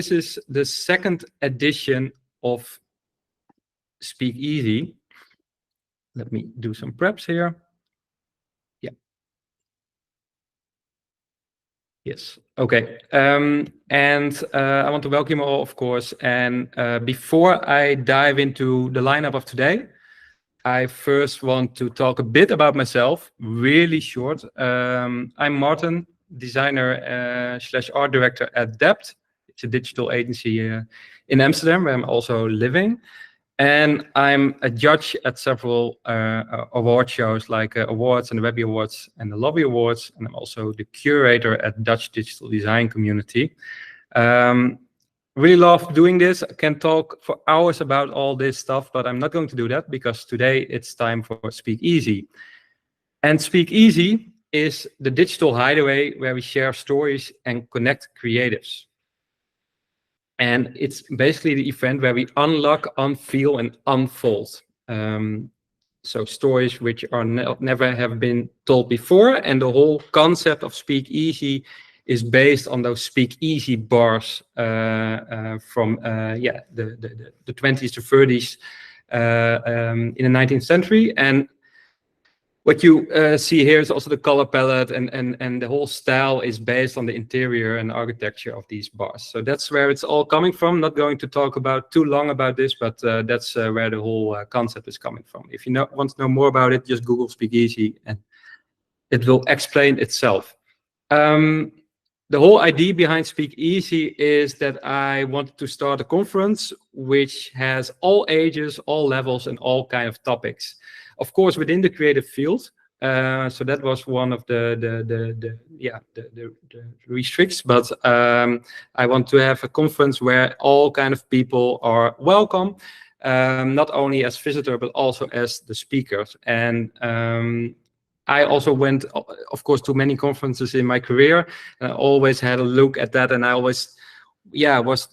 This is the second edition of Speakeasy. Let me do some preps here. Yeah. Yes. Okay. And I want to welcome you all, of course. And before I dive into the lineup of today, I first want to talk a bit about myself, really short. I'm Martin, designer / art director at Dept. It's a digital agency in Amsterdam, where I'm also living. And I'm a judge at several award shows like Awards and the Webby Awards and the Lobby Awards. And I'm also the curator at Dutch Digital Design Community. Really love doing this. I can talk for hours about all this stuff, but I'm not going to do that because today it's time for Speakeasy. And Speakeasy is the digital hideaway where we share stories and connect creatives. And it's basically the event where we unlock, unveil, and unfold. So stories which are never have been told before. And the whole concept of Speakeasy is based on those Speakeasy bars from the 20s to 30s in the 19th century. And what you see here is also the color palette, and the whole style is based on the interior and architecture of these bars. So that's where it's all coming from. Not going to talk about too long about this, but that's where the whole concept is coming from. If you want to know more about it, just Google Speakeasy and it will explain itself. The whole idea behind Speakeasy is that I wanted to start a conference which has all ages, all levels, and all kind of topics. Of course, within the creative field. So that was one of the restricts. But I want to have a conference where all kind of people are welcome, not only as visitor but also as the speakers. And I also went, of course, to many conferences in my career. And I always had a look at that, and I always, was.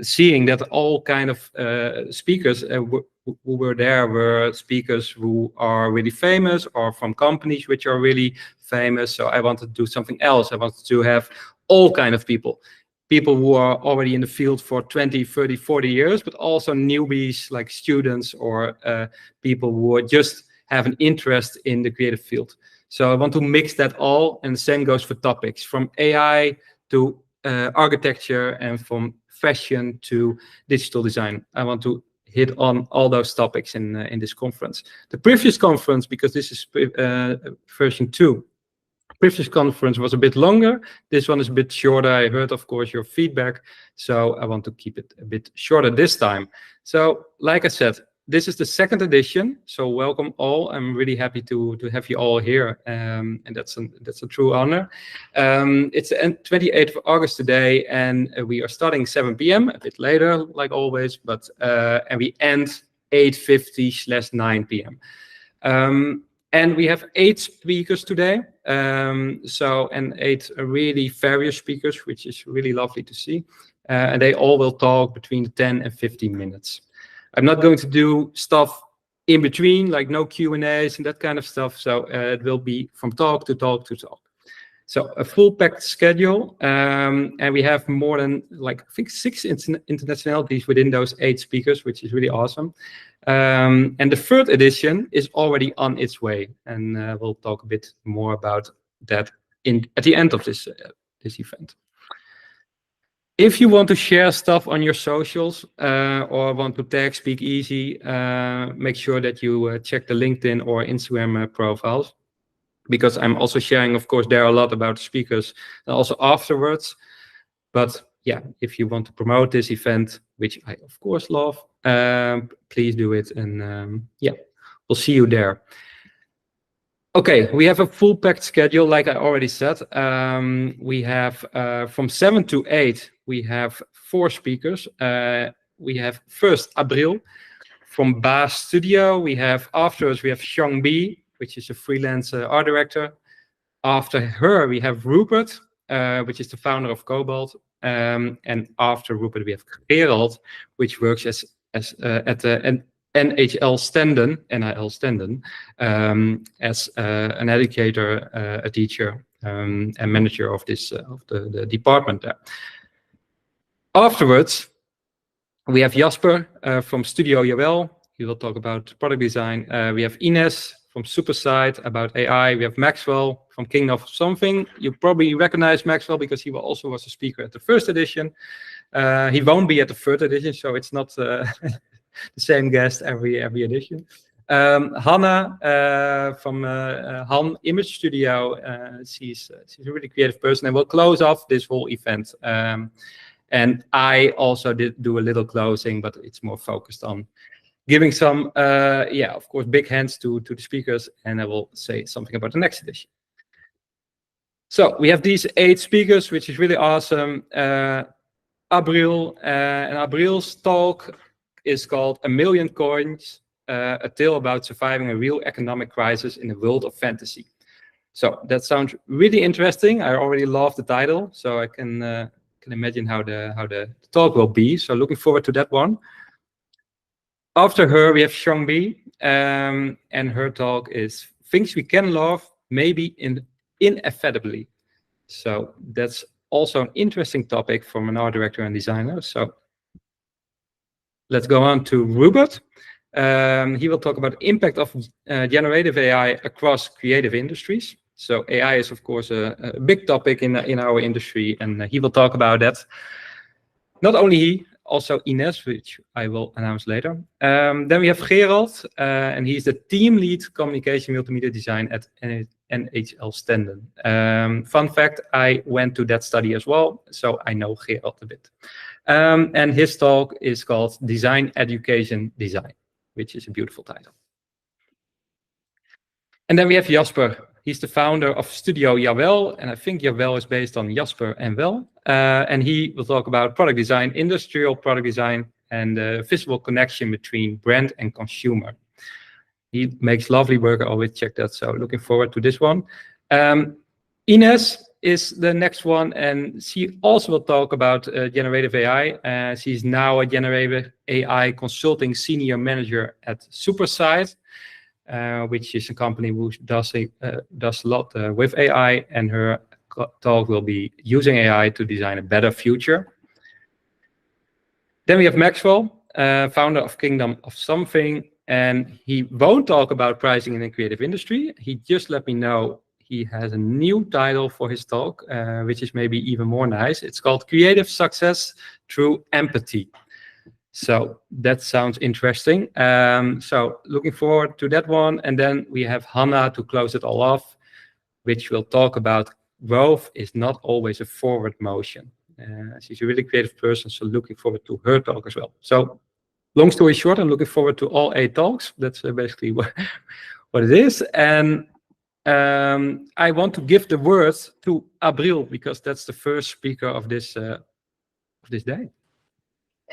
Seeing that all kind of speakers who were there were speakers who are really famous or from companies which are really famous. So I wanted to do something else. I wanted to have all kind of people who are already in the field for 20, 30, 40 years, but also newbies like students or people who just have an interest in the creative field. So I want to mix that all, and the same goes for topics from AI to architecture and from fashion to digital design. I want to hit on all those topics in this conference. The previous conference, because this is version 2, previous conference was a bit longer. This one is a bit shorter. I heard, of course, your feedback, so I want to keep it a bit shorter this time. So, like I said, this is the second edition, so welcome all. I'm really happy to have you all here, and that's a true honor. It's the 28th of August today, and we are starting 7 p.m. a bit later, like always, but and we end 8:50/9 p.m. And we have 8 speakers today, and 8 really various speakers, which is really lovely to see, and they all will talk between 10 and 15 minutes. I'm not going to do stuff in between, like no Q&As and that kind of stuff. So it will be from talk to talk to talk. So a full packed schedule. And we have more than, like, I think 6 internationalities within those 8 speakers, which is really awesome. And the third edition is already on its way. And we'll talk a bit more about that at the end of this event. If you want to share stuff on your socials or want to tag Speakeasy, make sure that you check the LinkedIn or Instagram profiles, because I'm also sharing, of course, there a lot about speakers and also afterwards. But yeah, if you want to promote this event, which I, of course, love, please do it. And we'll see you there. Okay, we have a full packed schedule, like I already said. We have from 7 to 8, we have 4 speakers. We have first Abril from Baas Studio. We have afterwards, we have Seungbee, which is a freelance art director. After her, we have Rupert, which is the founder of Cobalt. And after Rupert, we have Gerald, which works as at the NIL Standen, as an educator, a teacher, and manager of this of the department there. Afterwards, we have Jasper from Studio Jawel. He will talk about product design. We have Inés from Superside about AI. We have Maxwell from Kingdom of Something. You probably recognize Maxwell because he also was a speaker at the first edition. He won't be at the third edition, so it's not the same guest every edition. Hanna from Han Image Studio. She's a really creative person, and will close off this whole event. And I also did do a little closing, but it's more focused on giving some, of course, big hands to the speakers, and I will say something about the next edition. So we have these 8 speakers, which is really awesome. Abril, and Abril's talk is called "A Million Coins, a tale about surviving a real economic crisis in a world of fantasy." So that sounds really interesting. I already love the title, so I can imagine how the talk will be. So looking forward to that one. After her, we have Seungbee, and her talk is "Things We Can Love, Maybe Inevitably." So that's also an interesting topic from an art director and designer. So let's go on to Rupert. He will talk about the impact of generative AI across creative industries. So AI is, of course, a big topic in our industry, and he will talk about that. Not only he, also Inés, which I will announce later. Then we have Gerald, and he's the team lead communication multimedia design at NHL Stenden. Fun fact, I went to that study as well, so I know Gerald a bit. And his talk is called Design Education Design, which is a beautiful title. And then we have Jasper. He's the founder of Studio Jawel, and I think Jawel is based on Jasper and Wel. And he will talk about product design, industrial product design, and the visible connection between brand and consumer. He makes lovely work. I always check that, so looking forward to this one. Inés is the next one, and she also will talk about generative AI. She's now a generative AI consulting senior manager at Superside, which is a company who does a lot with AI, and her talk will be using AI to design a better future. Then we have Maxwell, founder of Kingdom of Something, and he won't talk about pricing in the creative industry. He just let me know he has a new title for his talk, which is maybe even more nice. It's called Creative Success Through Empathy. So that sounds interesting. So looking forward to that one. And then we have Hanna to close it all off, which will talk about growth is not always a forward motion. She's a really creative person, so looking forward to her talk as well. So long story short, I'm looking forward to all 8 talks. That's basically what it is. And I want to give the word to Abril, because that's the first speaker of this day.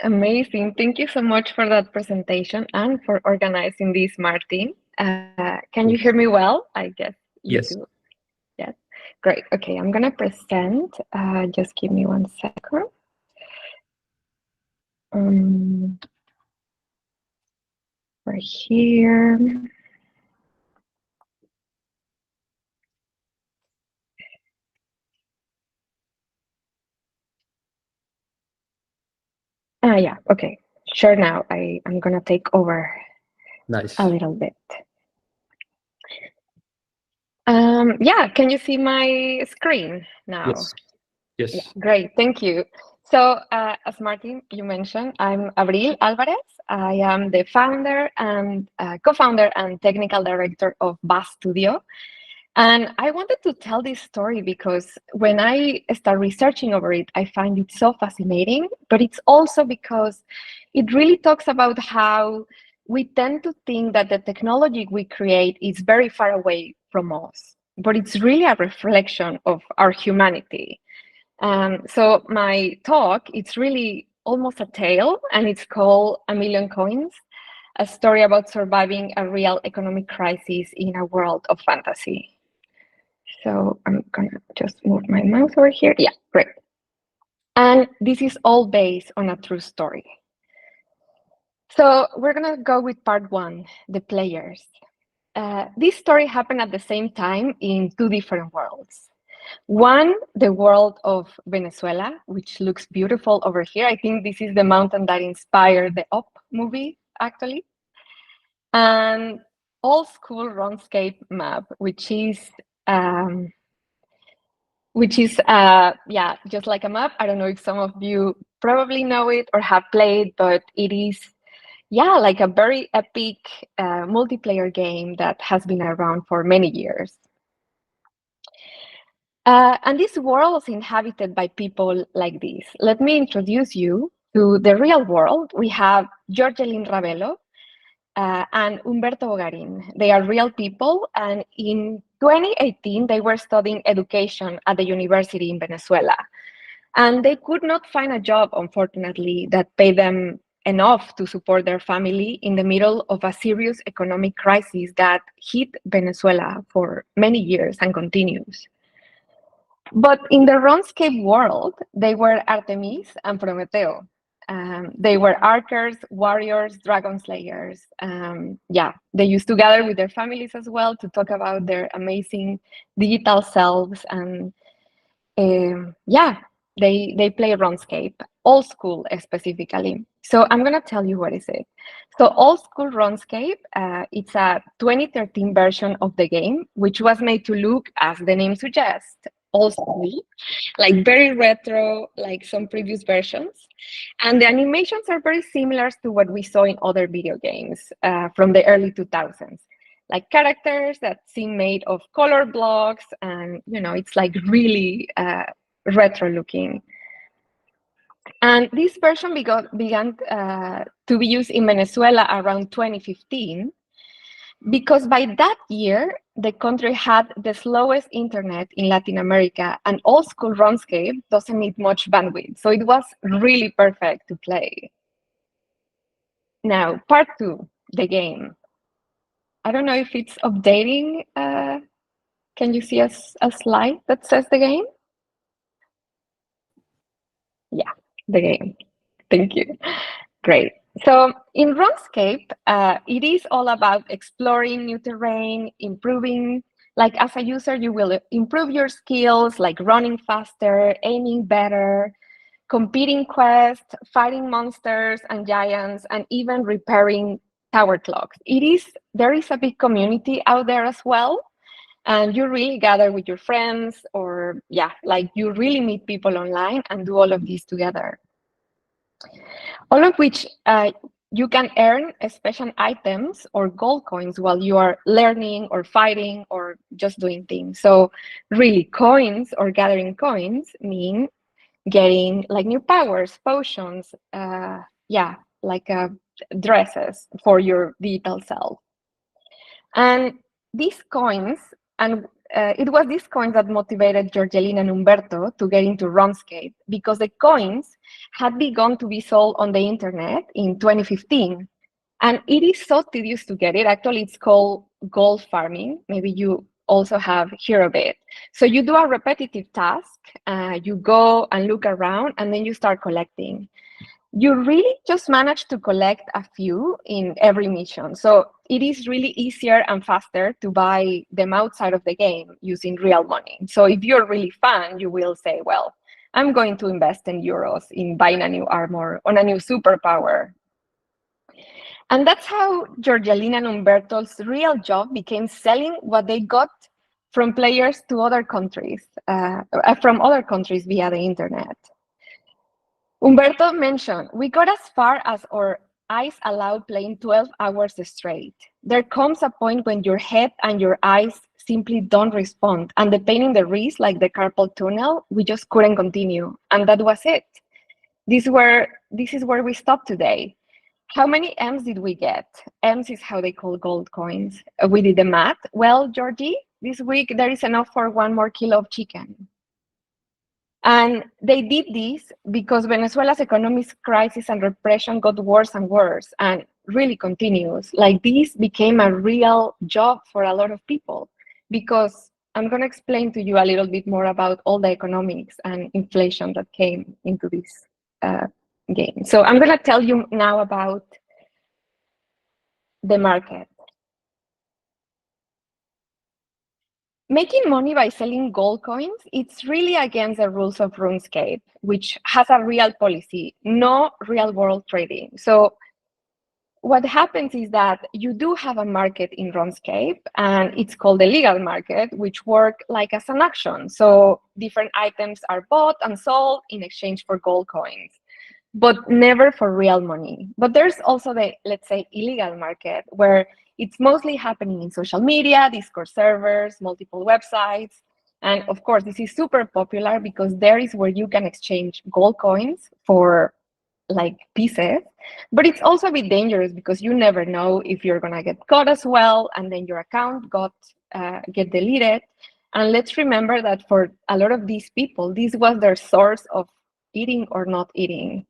Amazing. Thank you so much for that presentation and for organizing this, Martin. Can you hear me well? I guess you Yes. do. Yes. Great. Okay, I'm going to present. Just give me 1 second. We're here. Yeah, okay. Sure, now I'm going to take over Nice. a little bit. Yeah, can you see my screen now? Yes. Yes. Yeah, great, thank you. So as Martin, you mentioned, I'm Abril Alvarez. I am the founder and co-founder and technical director of BAS Studio. And I wanted to tell this story because when I start researching over it, I find it so fascinating, but it's also because it really talks about how we tend to think that the technology we create is very far away from us, but it's really a reflection of our humanity. So my talk, it's really almost a tale, and it's called A Million Coins, a story about surviving a real economic crisis in a world of fantasy. So I'm gonna just move my mouse over here. Yeah, great. And this is all based on a true story. So we're gonna go with part 1, the players. This story happened at the same time in 2 different worlds. One, the world of Venezuela, which looks beautiful over here. I think this is the mountain that inspired the Up movie, actually. And old school RuneScape map, which is yeah, just like a map. I don't know if some of you probably know it or have played, but it is, yeah, like a very epic multiplayer game that has been around for many years. And this world is inhabited by people like this. Let me introduce you to the real world. We have Jorgelin Ravelo and Humberto Bogarin. They are real people, and in 2018, they were studying education at the university in Venezuela. And they could not find a job, unfortunately, that paid them enough to support their family in the middle of a serious economic crisis that hit Venezuela for many years and continues. But in the RuneScape world, they were Artemis and Prometeo. They were archers, warriors, dragon slayers. Yeah, they used to gather with their families as well to talk about their amazing digital selves. And yeah, they play RuneScape, old school specifically. So I'm gonna tell you what is it. So old school RuneScape, it's a 2013 version of the game, which was made to look, as the name suggests, old school, like very retro, like some previous versions. And the animations are very similar to what we saw in other video games from the early 2000s. Like characters that seem made of color blocks, and it's like really retro looking. And this version began to be used in Venezuela around 2015, because by that year, the country had the slowest internet in Latin America, and old school RuneScape doesn't need much bandwidth. So it was really perfect to play. Now, part 2, the game. I don't know if it's updating. Can you see a slide that says the game? Yeah, the game. Thank you. Great. So in RuneScape, it is all about exploring new terrain, improving. Like as a user, you will improve your skills, like running faster, aiming better, completing quests, fighting monsters and giants, and even repairing tower clocks. There is a big community out there as well. And you really gather with your friends, or yeah, like you really meet people online and do all of these together. All of which you can earn special items or gold coins while you are learning or fighting or just doing things. So really, coins or gathering coins mean getting like new powers, potions, yeah, like dresses for your digital self. And these coins, and it was these coins that motivated Jorgelin and Humberto to get into RuneScape, because the coins had begun to be sold on the internet in 2015. And it is so tedious to get it. Actually, it's called gold farming. Maybe you also have heard of it. So you do a repetitive task, you go and look around, and then you start collecting. You really just manage to collect a few in every mission. So it is really easier and faster to buy them outside of the game using real money. So if you're really fan, you will say, well, I'm going to invest in euros in buying a new armor on a new superpower. And that's how Jorgelin and Humberto's real job became selling what they got from players to other countries, from other countries via the internet. Humberto mentioned, we got as far as our eyes allowed playing 12 hours straight. There comes a point when your head and your eyes simply don't respond. And the pain in the wrist, like the carpal tunnel, we just couldn't continue. And that was it. This is where we stop today. How many M's did we get? M's is how they call gold coins. We did the math. Well, Georgie, this week there is enough for 1 more kilo of chicken. And they did this because Venezuela's economic crisis and repression got worse and worse and really continues. Like this became a real job for a lot of people, because I'm going to explain to you a little bit more about all the economics and inflation that came into this game. So I'm going to tell you now about the market. Making money by selling gold coins, it's really against the rules of RuneScape, which has a real policy, no real world trading. So what happens is that you do have a market in RuneScape, and it's called the legal market, which work like as an auction. So different items are bought and sold in exchange for gold coins, but never for real money. But there's also the, let's say, illegal market, where it's mostly happening in social media, Discord servers, multiple websites. And of course, this is super popular because there is where you can exchange gold coins for like pieces, but it's also a bit dangerous because you never know if you're gonna get caught as well, and then your account get deleted. And let's remember that for a lot of these people, this was their source of eating or not eating.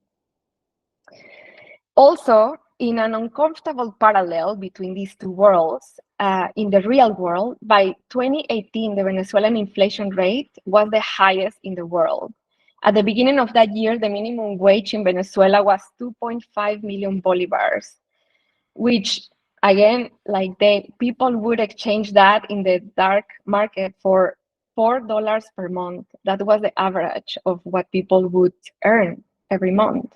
Also, in an uncomfortable parallel between these two worlds, in the real world, by 2018, the Venezuelan inflation rate was the highest in the world. At the beginning of that year, the minimum wage in Venezuela was 2.5 million bolivars, which again, like people would exchange that in the dark market for $4 per month. That was the average of what people would earn every month.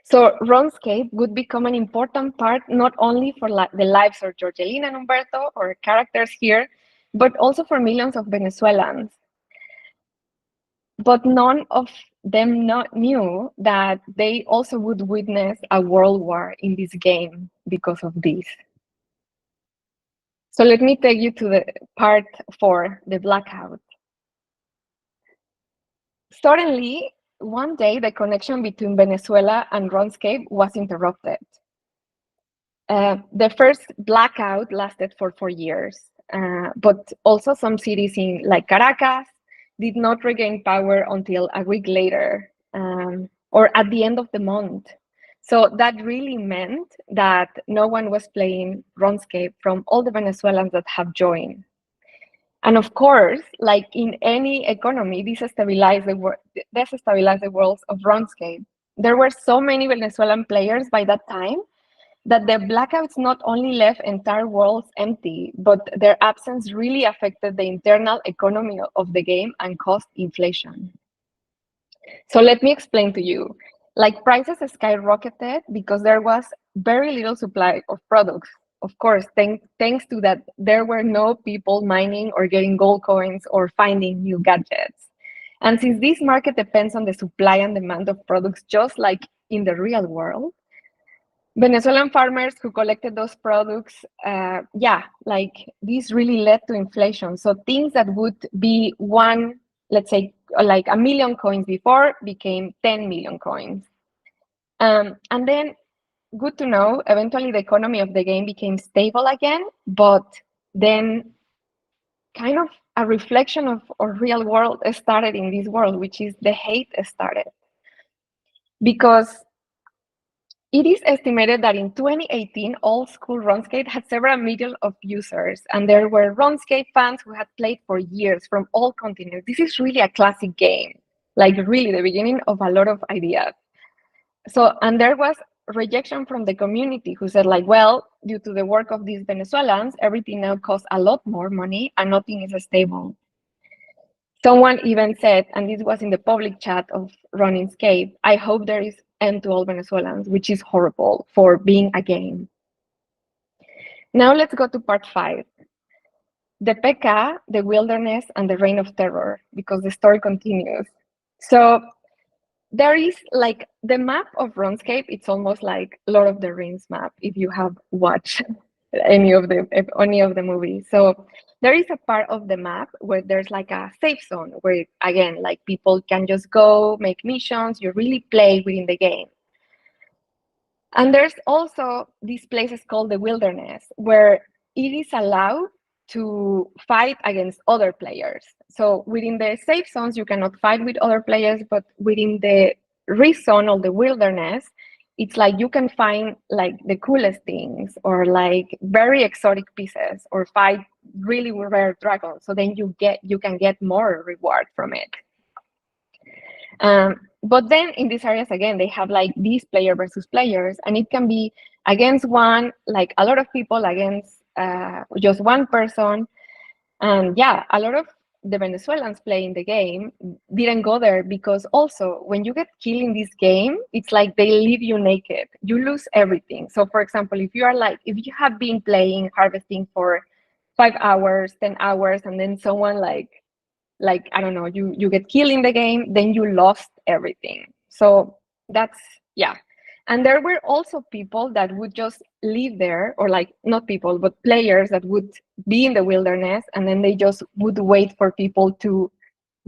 So RuneScape would become an important part, not only for the lives of Georgelina and Humberto, or characters here, but also for millions of Venezuelans. But none of them knew that they also would witness a world war in this game because of this. So let me take you to the part 4, the blackout. Suddenly, one day, the connection between Venezuela and RuneScape was interrupted. The first blackout lasted for 4 years, but also some cities like Caracas did not regain power until a week later, or at the end of the month. So that really meant that no one was playing RuneScape from all the Venezuelans that have joined. And of course, like in any economy, this destabilized the worlds of RuneScape. There were so many Venezuelan players by that time that the blackouts not only left entire worlds empty, but their absence really affected the internal economy of the game and caused inflation. So let me explain to you. Like, prices skyrocketed because there was very little supply of products. Of course, thanks to that, there were no people mining or getting gold coins or finding new gadgets. And since this market depends on the supply and demand of products, just like in the real world, Venezuelan farmers who collected those products, like this really led to inflation. So things that would be let's say like 1 million coins before became 10 million coins. And then, good to know, eventually the economy of the game became stable again, but then kind of a reflection of our real world started in this world, which is the hate started. Because it is estimated that in 2018, old school RuneScape had several million of users, and there were RuneScape fans who had played for years from all continents. This is really a classic game, like really the beginning of a lot of ideas. So, and there was rejection from the community who said like, well, due to the work of these Venezuelans, everything now costs a lot more money and nothing is stable. Someone even said, and this was in the public chat of RuneScape, I hope there is end to all Venezuelans, which is horrible for being a game. Now let's go to part 5. The PK, the wilderness, and the reign of terror, because the story continues. So there is like the map of RuneScape, it's almost like Lord of the Rings map, if you have watched any of the movies. So there is a part of the map where there's like a safe zone where, again, like people can just go make missions, you really play within the game. And there's also these places called the wilderness where it is allowed to fight against other players. So within the safe zones, you cannot fight with other players, but within the risk zone or the wilderness, it's like you can find like the coolest things or like very exotic pieces or fight really rare dragons. So then you can get more reward from it. But then in these areas, again, they have like these player versus players, and it can be against one, like a lot of people against just one person. And yeah, a lot of the Venezuelans playing the game didn't go there because also when you get killed in this game, it's like they leave you naked. You lose everything. So for example, if you have been playing harvesting for 5 hours, 10 hours, and then someone I don't know, you get killed in the game, then you lost everything. So that's, yeah. And there were also people that would just live there, or like not people, but players that would be in the wilderness, and then they just would wait for people to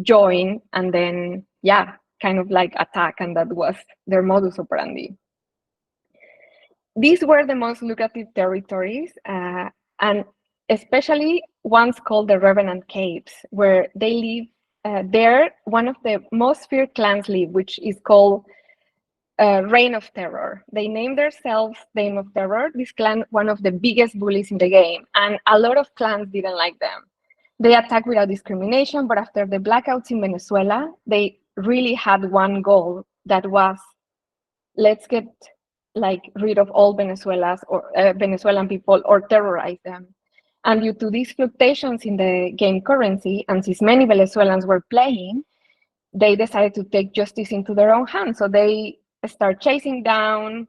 join, and then, yeah, kind of like attack, and that was their modus operandi. These were the most lucrative territories, and especially ones called the Revenant Caves, where they live. There, one of the most feared clans live, which is called Reign of Terror. They named themselves Reign of Terror. This clan, one of the biggest bullies in the game, and a lot of clans didn't like them. They attack without discrimination, but after the blackouts in Venezuela, they really had one goal that was, let's get rid of all Venezuelans or Venezuelan people, or terrorize them. And due to these fluctuations in the game currency, and since many Venezuelans were playing, they decided to take justice into their own hands. So they start chasing down,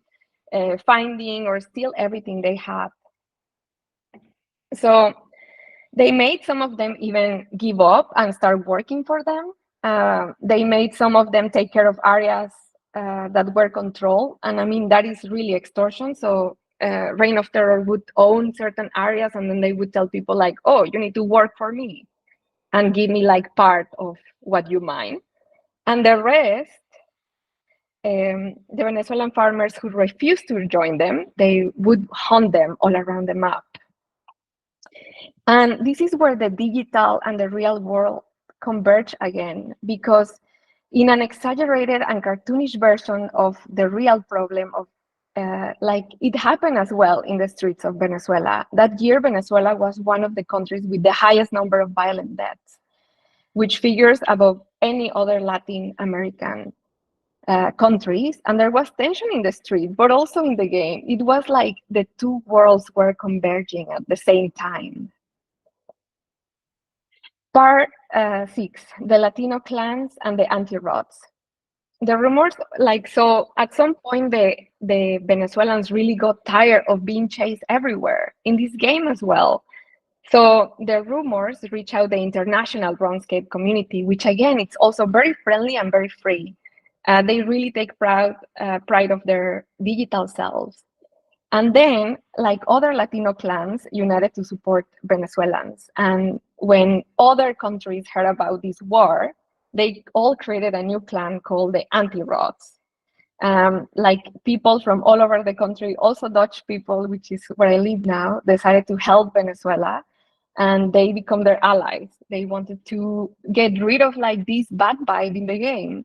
finding, or steal everything they had. So they made some of them even give up and start working for them. They made some of them take care of areas that were controlled. And I mean, that is really extortion. So Reign of Terror would own certain areas, and then they would tell people like, oh, you need to work for me and give me like part of what you mine. And the rest, the Venezuelan farmers who refused to join them, they would hunt them all around the map. And this is where the digital and the real world converge again, because in an exaggerated and cartoonish version of the real problem of it happened as well in the streets of Venezuela. That year, Venezuela was one of the countries with the highest number of violent deaths, which figures above any other Latin American countries. And there was tension in the street, but also in the game. It was like the two worlds were converging at the same time. Part 6, the Latino clans and the anti-rots. The rumors, so at some point, the Venezuelans really got tired of being chased everywhere, in this game as well. So the rumors reach out the international RuneScape community, which again, it's also very friendly and very free. They really take pride of their digital selves. And then, like other Latino clans, united to support Venezuelans. And when other countries heard about this war, they all created a new clan called the Anti-Rots. People from all over the country, also Dutch people, which is where I live now, decided to help Venezuela, and they become their allies. They wanted to get rid of this bad vibe in the game.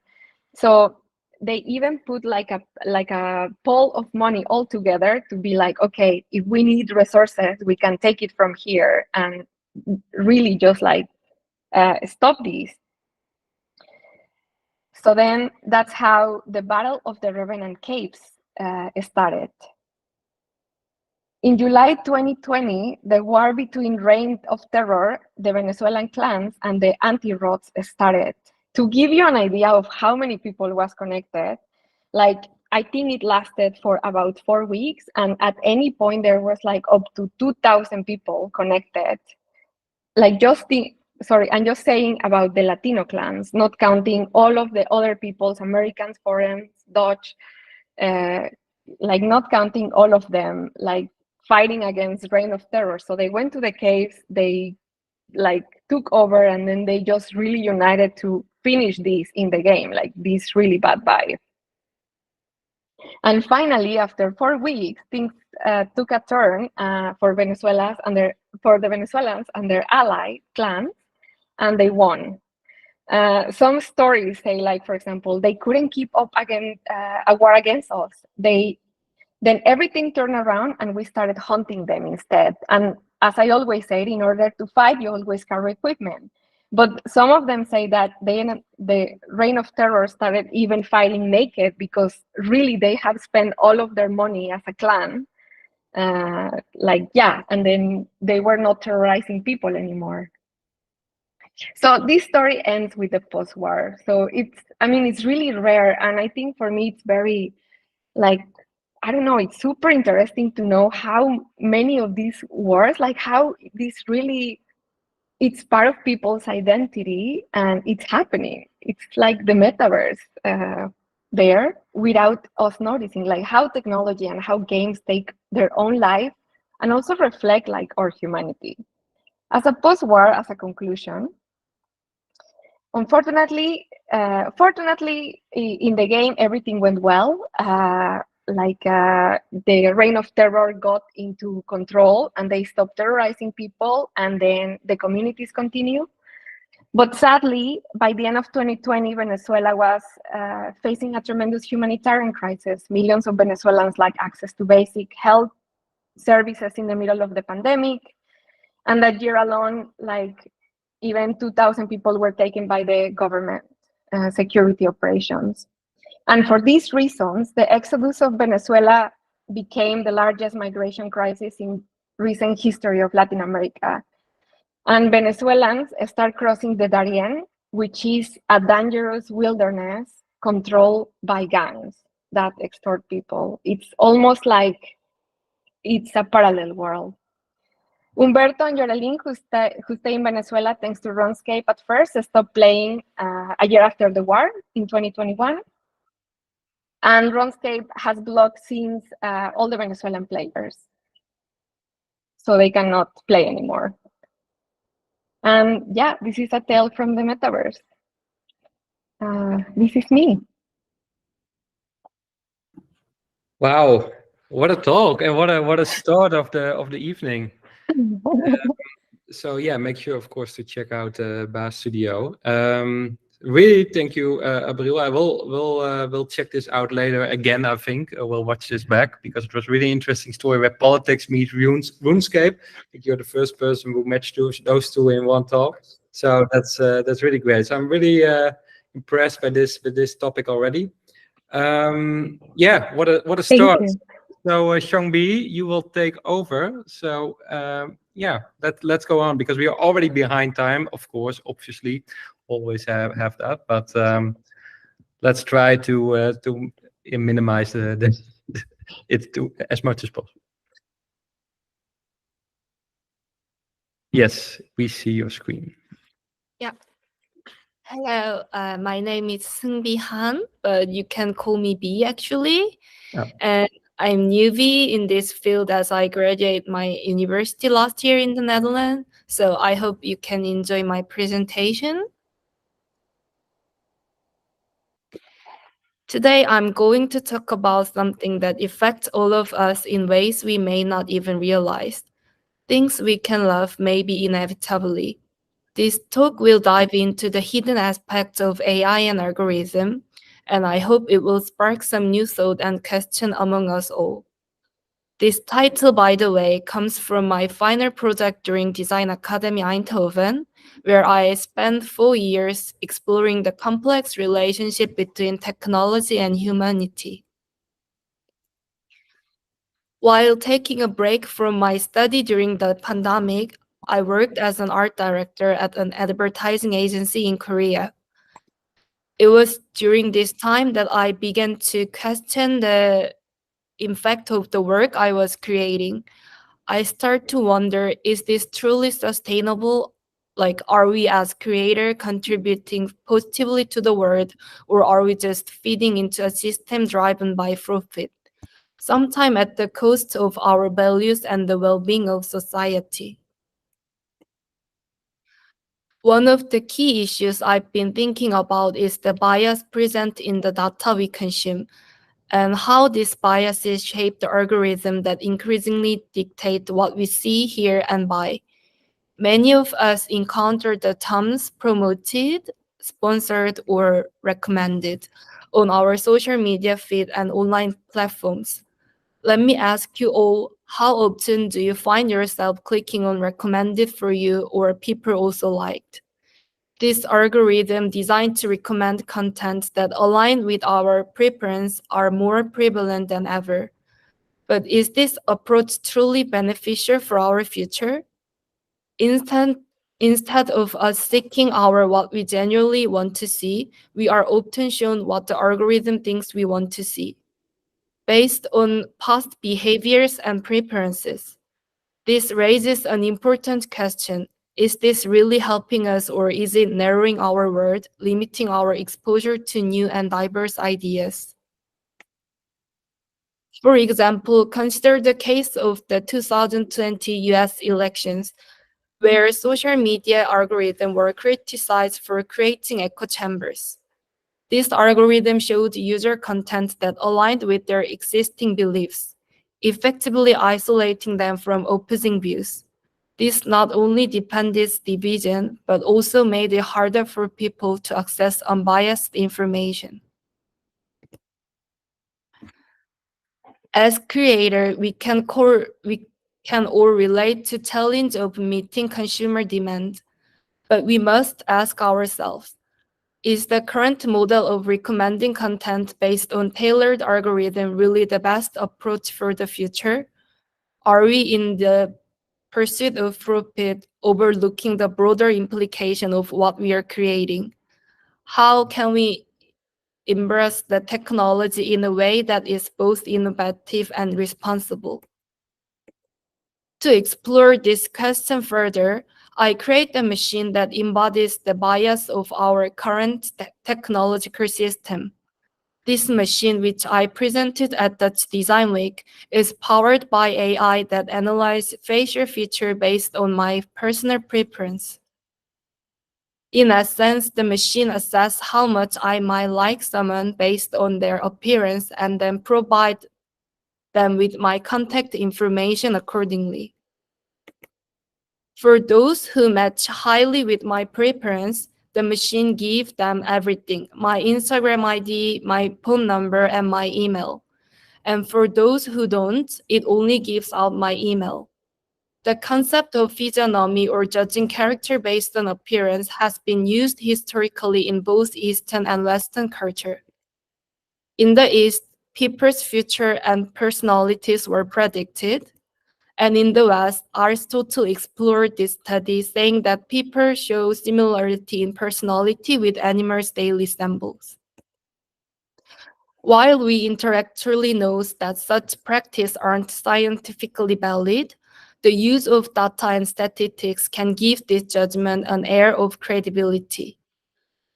So they even put a pool of money all together to be like, okay, if we need resources, we can take it from here and really just stop this. So then that's how the Battle of the Revenant Caves started. In July 2020, the war between Reign of Terror, the Venezuelan clans, and the anti-rots started. To give you an idea of how many people was connected, I think it lasted for about 4 weeks, and at any point there was up to 2,000 people connected. I'm just saying about the Latino clans, not counting all of the other peoples, Americans, foreigners, Dutch, not counting all of them, fighting against Reign of Terror. So they went to the caves, they took over, and then they just really united to finish this in the game, this really bad vibe. And finally, after 4 weeks, things took a turn for the Venezuelans and their ally clans, and they won. Some stories say, for example, they couldn't keep up against a war against us. Then everything turned around, and we started hunting them instead. And as I always say, in order to fight, you always carry equipment. But some of them say that the Reign of Terror started even fighting naked, because really they have spent all of their money as a clan. And then they were not terrorizing people anymore. So this story ends with the post-war. So it's really rare, and I think for me it's very, like, I don't know, it's super interesting to know how many of these wars, like how this really, it's part of people's identity and it's happening. It's like the metaverse there without us noticing, like how technology and how games take their own life and also reflect like our humanity. As a post-war, as a conclusion, unfortunately, fortunately, in the game, everything went well. The reign of terror got into control and they stopped terrorizing people, and then the communities continue. But sadly, by the end of 2020, Venezuela was facing a tremendous humanitarian crisis. Millions of Venezuelans lack access to basic health services in the middle of the pandemic. And that year alone, like even 2,000 people were taken by the government security operations. And for these reasons, the exodus of Venezuela became the largest migration crisis in recent history of Latin America. And Venezuelans start crossing the Darien, which is a dangerous wilderness controlled by gangs that extort people. It's almost like it's a parallel world. Humberto and Yorelin, who stay in Venezuela thanks to RuneScape at first, stopped playing a year after the war in 2021. And RuneScape has blocked since all the Venezuelan players. So they cannot play anymore. And yeah, this is a tale from the metaverse. This is me. Wow, what a talk, and what a start of the evening. So yeah, make sure, of course, to check out Baas Studio. Really, thank you, Abril. I will check this out later again. I think we'll watch this back because it was really interesting story where politics meets RuneScape. I think you're the first person who matched those two in one talk. So that's really great. So I'm really impressed by this topic already. Yeah, what a start. So Seungbee, you will take over. So yeah, let's go on because we are already behind time. Of course, obviously, always have that. But let's try to minimize it to as much as possible. Yes, we see your screen. Yeah. Hello, my name is Seungbee Han, but you can call me B actually. Oh. And I'm newbie in this field as I graduated my university last year in the Netherlands. So I hope you can enjoy my presentation. Today, I'm going to talk about something that affects all of us in ways we may not even realize. Things we can love maybe inevitably. This talk will dive into the hidden aspects of AI and algorithm, and I hope it will spark some new thought and question among us all. This title, by the way, comes from my final project during Design Academy Eindhoven, where I spent 4 years exploring the complex relationship between technology and humanity. While taking a break from my study during the pandemic, I worked as an art director at an advertising agency in Korea. It was during this time that I began to question the impact of the work I was creating. I start to wonder, is this truly sustainable? Like, are we as creator contributing positively to the world, or are we just feeding into a system driven by profit, sometimes at the cost of our values and the well-being of society? One of the key issues I've been thinking about is the bias present in the data we consume, and how these biases shape the algorithm that increasingly dictate what we see, hear, and buy. Many of us encounter the terms promoted, sponsored, or recommended on our social media feed and online platforms. Let me ask you all, how often do you find yourself clicking on recommended for you or people also liked? This algorithm designed to recommend content that align with our preference are more prevalent than ever. But is this approach truly beneficial for our future? Instant Instead of us seeking our what we genuinely want to see, we are often shown what the algorithm thinks we want to see, based on past behaviors and preferences. This raises an important question. Is this really helping us, or is it narrowing our world, limiting our exposure to new and diverse ideas? For example, consider the case of the 2020 US elections, where social media algorithms were criticized for creating echo chambers. This algorithm showed user content that aligned with their existing beliefs, effectively isolating them from opposing views. This not only deepened division, but also made it harder for people to access unbiased information. As creators, we can all relate to challenge of meeting consumer demand, but we must ask ourselves, is the current model of recommending content based on tailored algorithm really the best approach for the future? Are we in the pursuit of profit, overlooking the broader implication of what we are creating? How can we embrace the technology in a way that is both innovative and responsible? To explore this question further, I create a machine that embodies the bias of our current technological system. This machine, which I presented at Dutch Design Week, is powered by AI that analyzes facial features based on my personal preference. In essence, the machine assesses how much I might like someone based on their appearance and then provide them with my contact information accordingly. For those who match highly with my preference, the machine gives them everything: my Instagram ID, my phone number, and my email. And for those who don't, it only gives out my email. The concept of physiognomy, or judging character based on appearance, has been used historically in both Eastern and Western culture. In the East, people's future and personalities were predicted. And in the West, Aristotle explored this study, saying that people show similarity in personality with animals they resemble. While we intellectually know that such practices aren't scientifically valid, the use of data and statistics can give this judgment an air of credibility.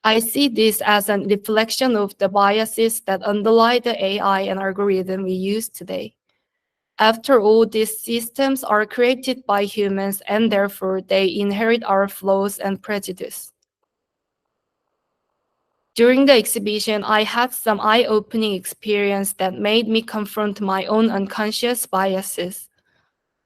I see this as a reflection of the biases that underlie the AI and algorithm we use today. After all, these systems are created by humans, and therefore they inherit our flaws and prejudice. During the exhibition, I had some eye-opening experience that made me confront my own unconscious biases.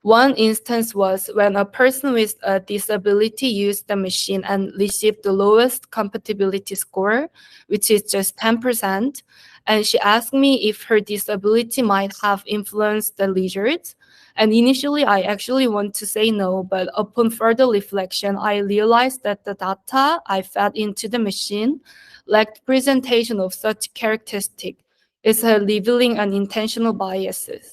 One instance was when a person with a disability used the machine and received the lowest compatibility score, which is just 10%, and she asked me if her disability might have influenced the results. And initially, I actually wanted to say no, but upon further reflection, I realized that the data I fed into the machine lacked presentation of such characteristics. It's revealing unintentional biases.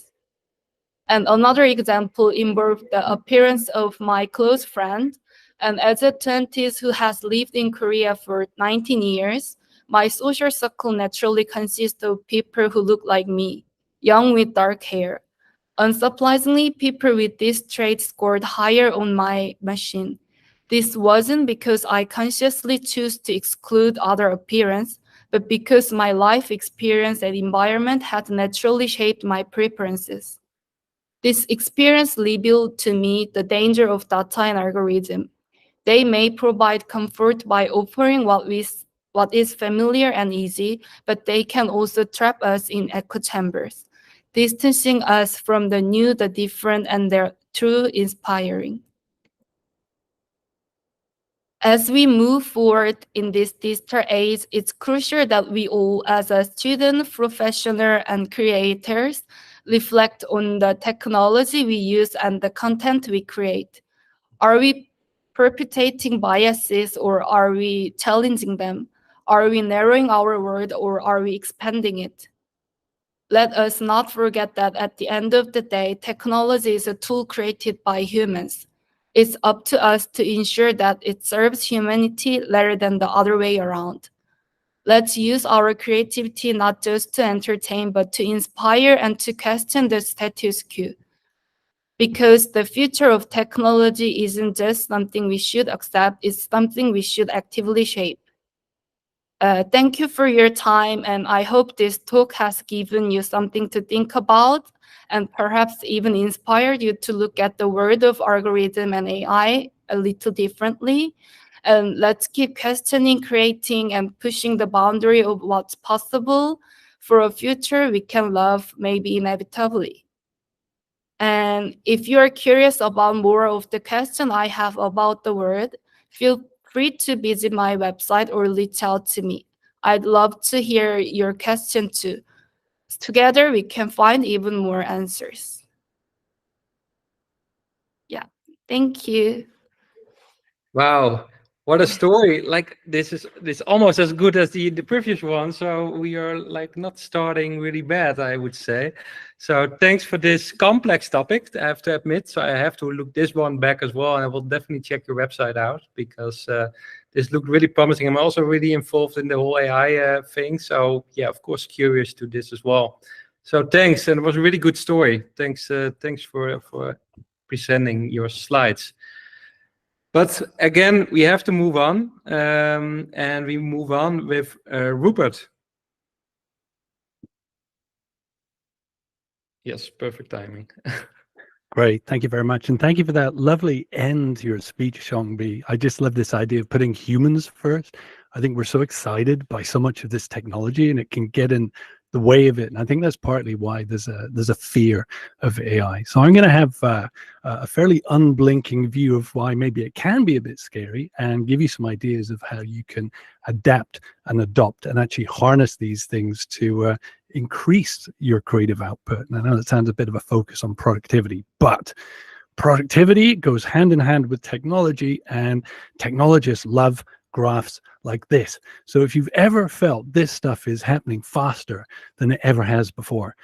And another example involved the appearance of my close friend. And as a 20s who has lived in Korea for 19 years, my social circle naturally consists of people who look like me, young with dark hair. Unsurprisingly, people with this trait scored higher on my machine. This wasn't because I consciously chose to exclude other appearance, but because my life experience and environment had naturally shaped my preferences. This experience revealed to me the danger of data and algorithm. They may provide comfort by offering what is familiar and easy, but they can also trap us in echo chambers, distancing us from the new, the different, and their true inspiring. As we move forward in this digital age, it's crucial that we all, as a student, professional, and creators, reflect on the technology we use and the content we create. Are we perpetuating biases, or are we challenging them? Are we narrowing our world, or are we expanding it? Let us not forget that at the end of the day, technology is a tool created by humans. It's up to us to ensure that it serves humanity rather than the other way around. Let's use our creativity not just to entertain, but to inspire and to question the status quo. Because the future of technology isn't just something we should accept, it's something we should actively shape. Thank you for your time, and I hope this talk has given you something to think about and perhaps even inspired you to look at the world of algorithm and AI a little differently. And let's keep questioning, creating, and pushing the boundary of what's possible for a future we can love, maybe inevitably. And if you are curious about more of the question I have about the world, feel free to visit my website or reach out to me. I'd love to hear your question too. Together, we can find even more answers. Yeah, thank you. Wow, what a story! Like this is almost as good as the previous one. So we are like not starting really bad, I would say. So thanks for this complex topic, I have to admit. So I have to look this one back as well, and I will definitely check your website out because this looked really promising. I'm also really involved in the whole AI thing. So yeah, of course, curious to this as well. So thanks, and it was a really good story. Thanks, thanks for presenting your slides. But again, we have to move on, and we move on with Rupert. Yes, perfect timing. Great, thank you very much, and thank you for that lovely end to your speech, Seungbee. I just love this idea of putting humans first. I think we're so excited by so much of this technology, and it can get in the way of it. And I think that's partly why there's a fear of AI. So I'm going to have a fairly unblinking view of why maybe it can be a bit scary, and give you some ideas of how you can adapt and adopt and actually harness these things to increase your creative output. And I know that sounds a bit of a focus on productivity, but productivity goes hand in hand with technology, and technologists love graphs like this. So if you've ever felt this stuff is happening faster than it ever has before,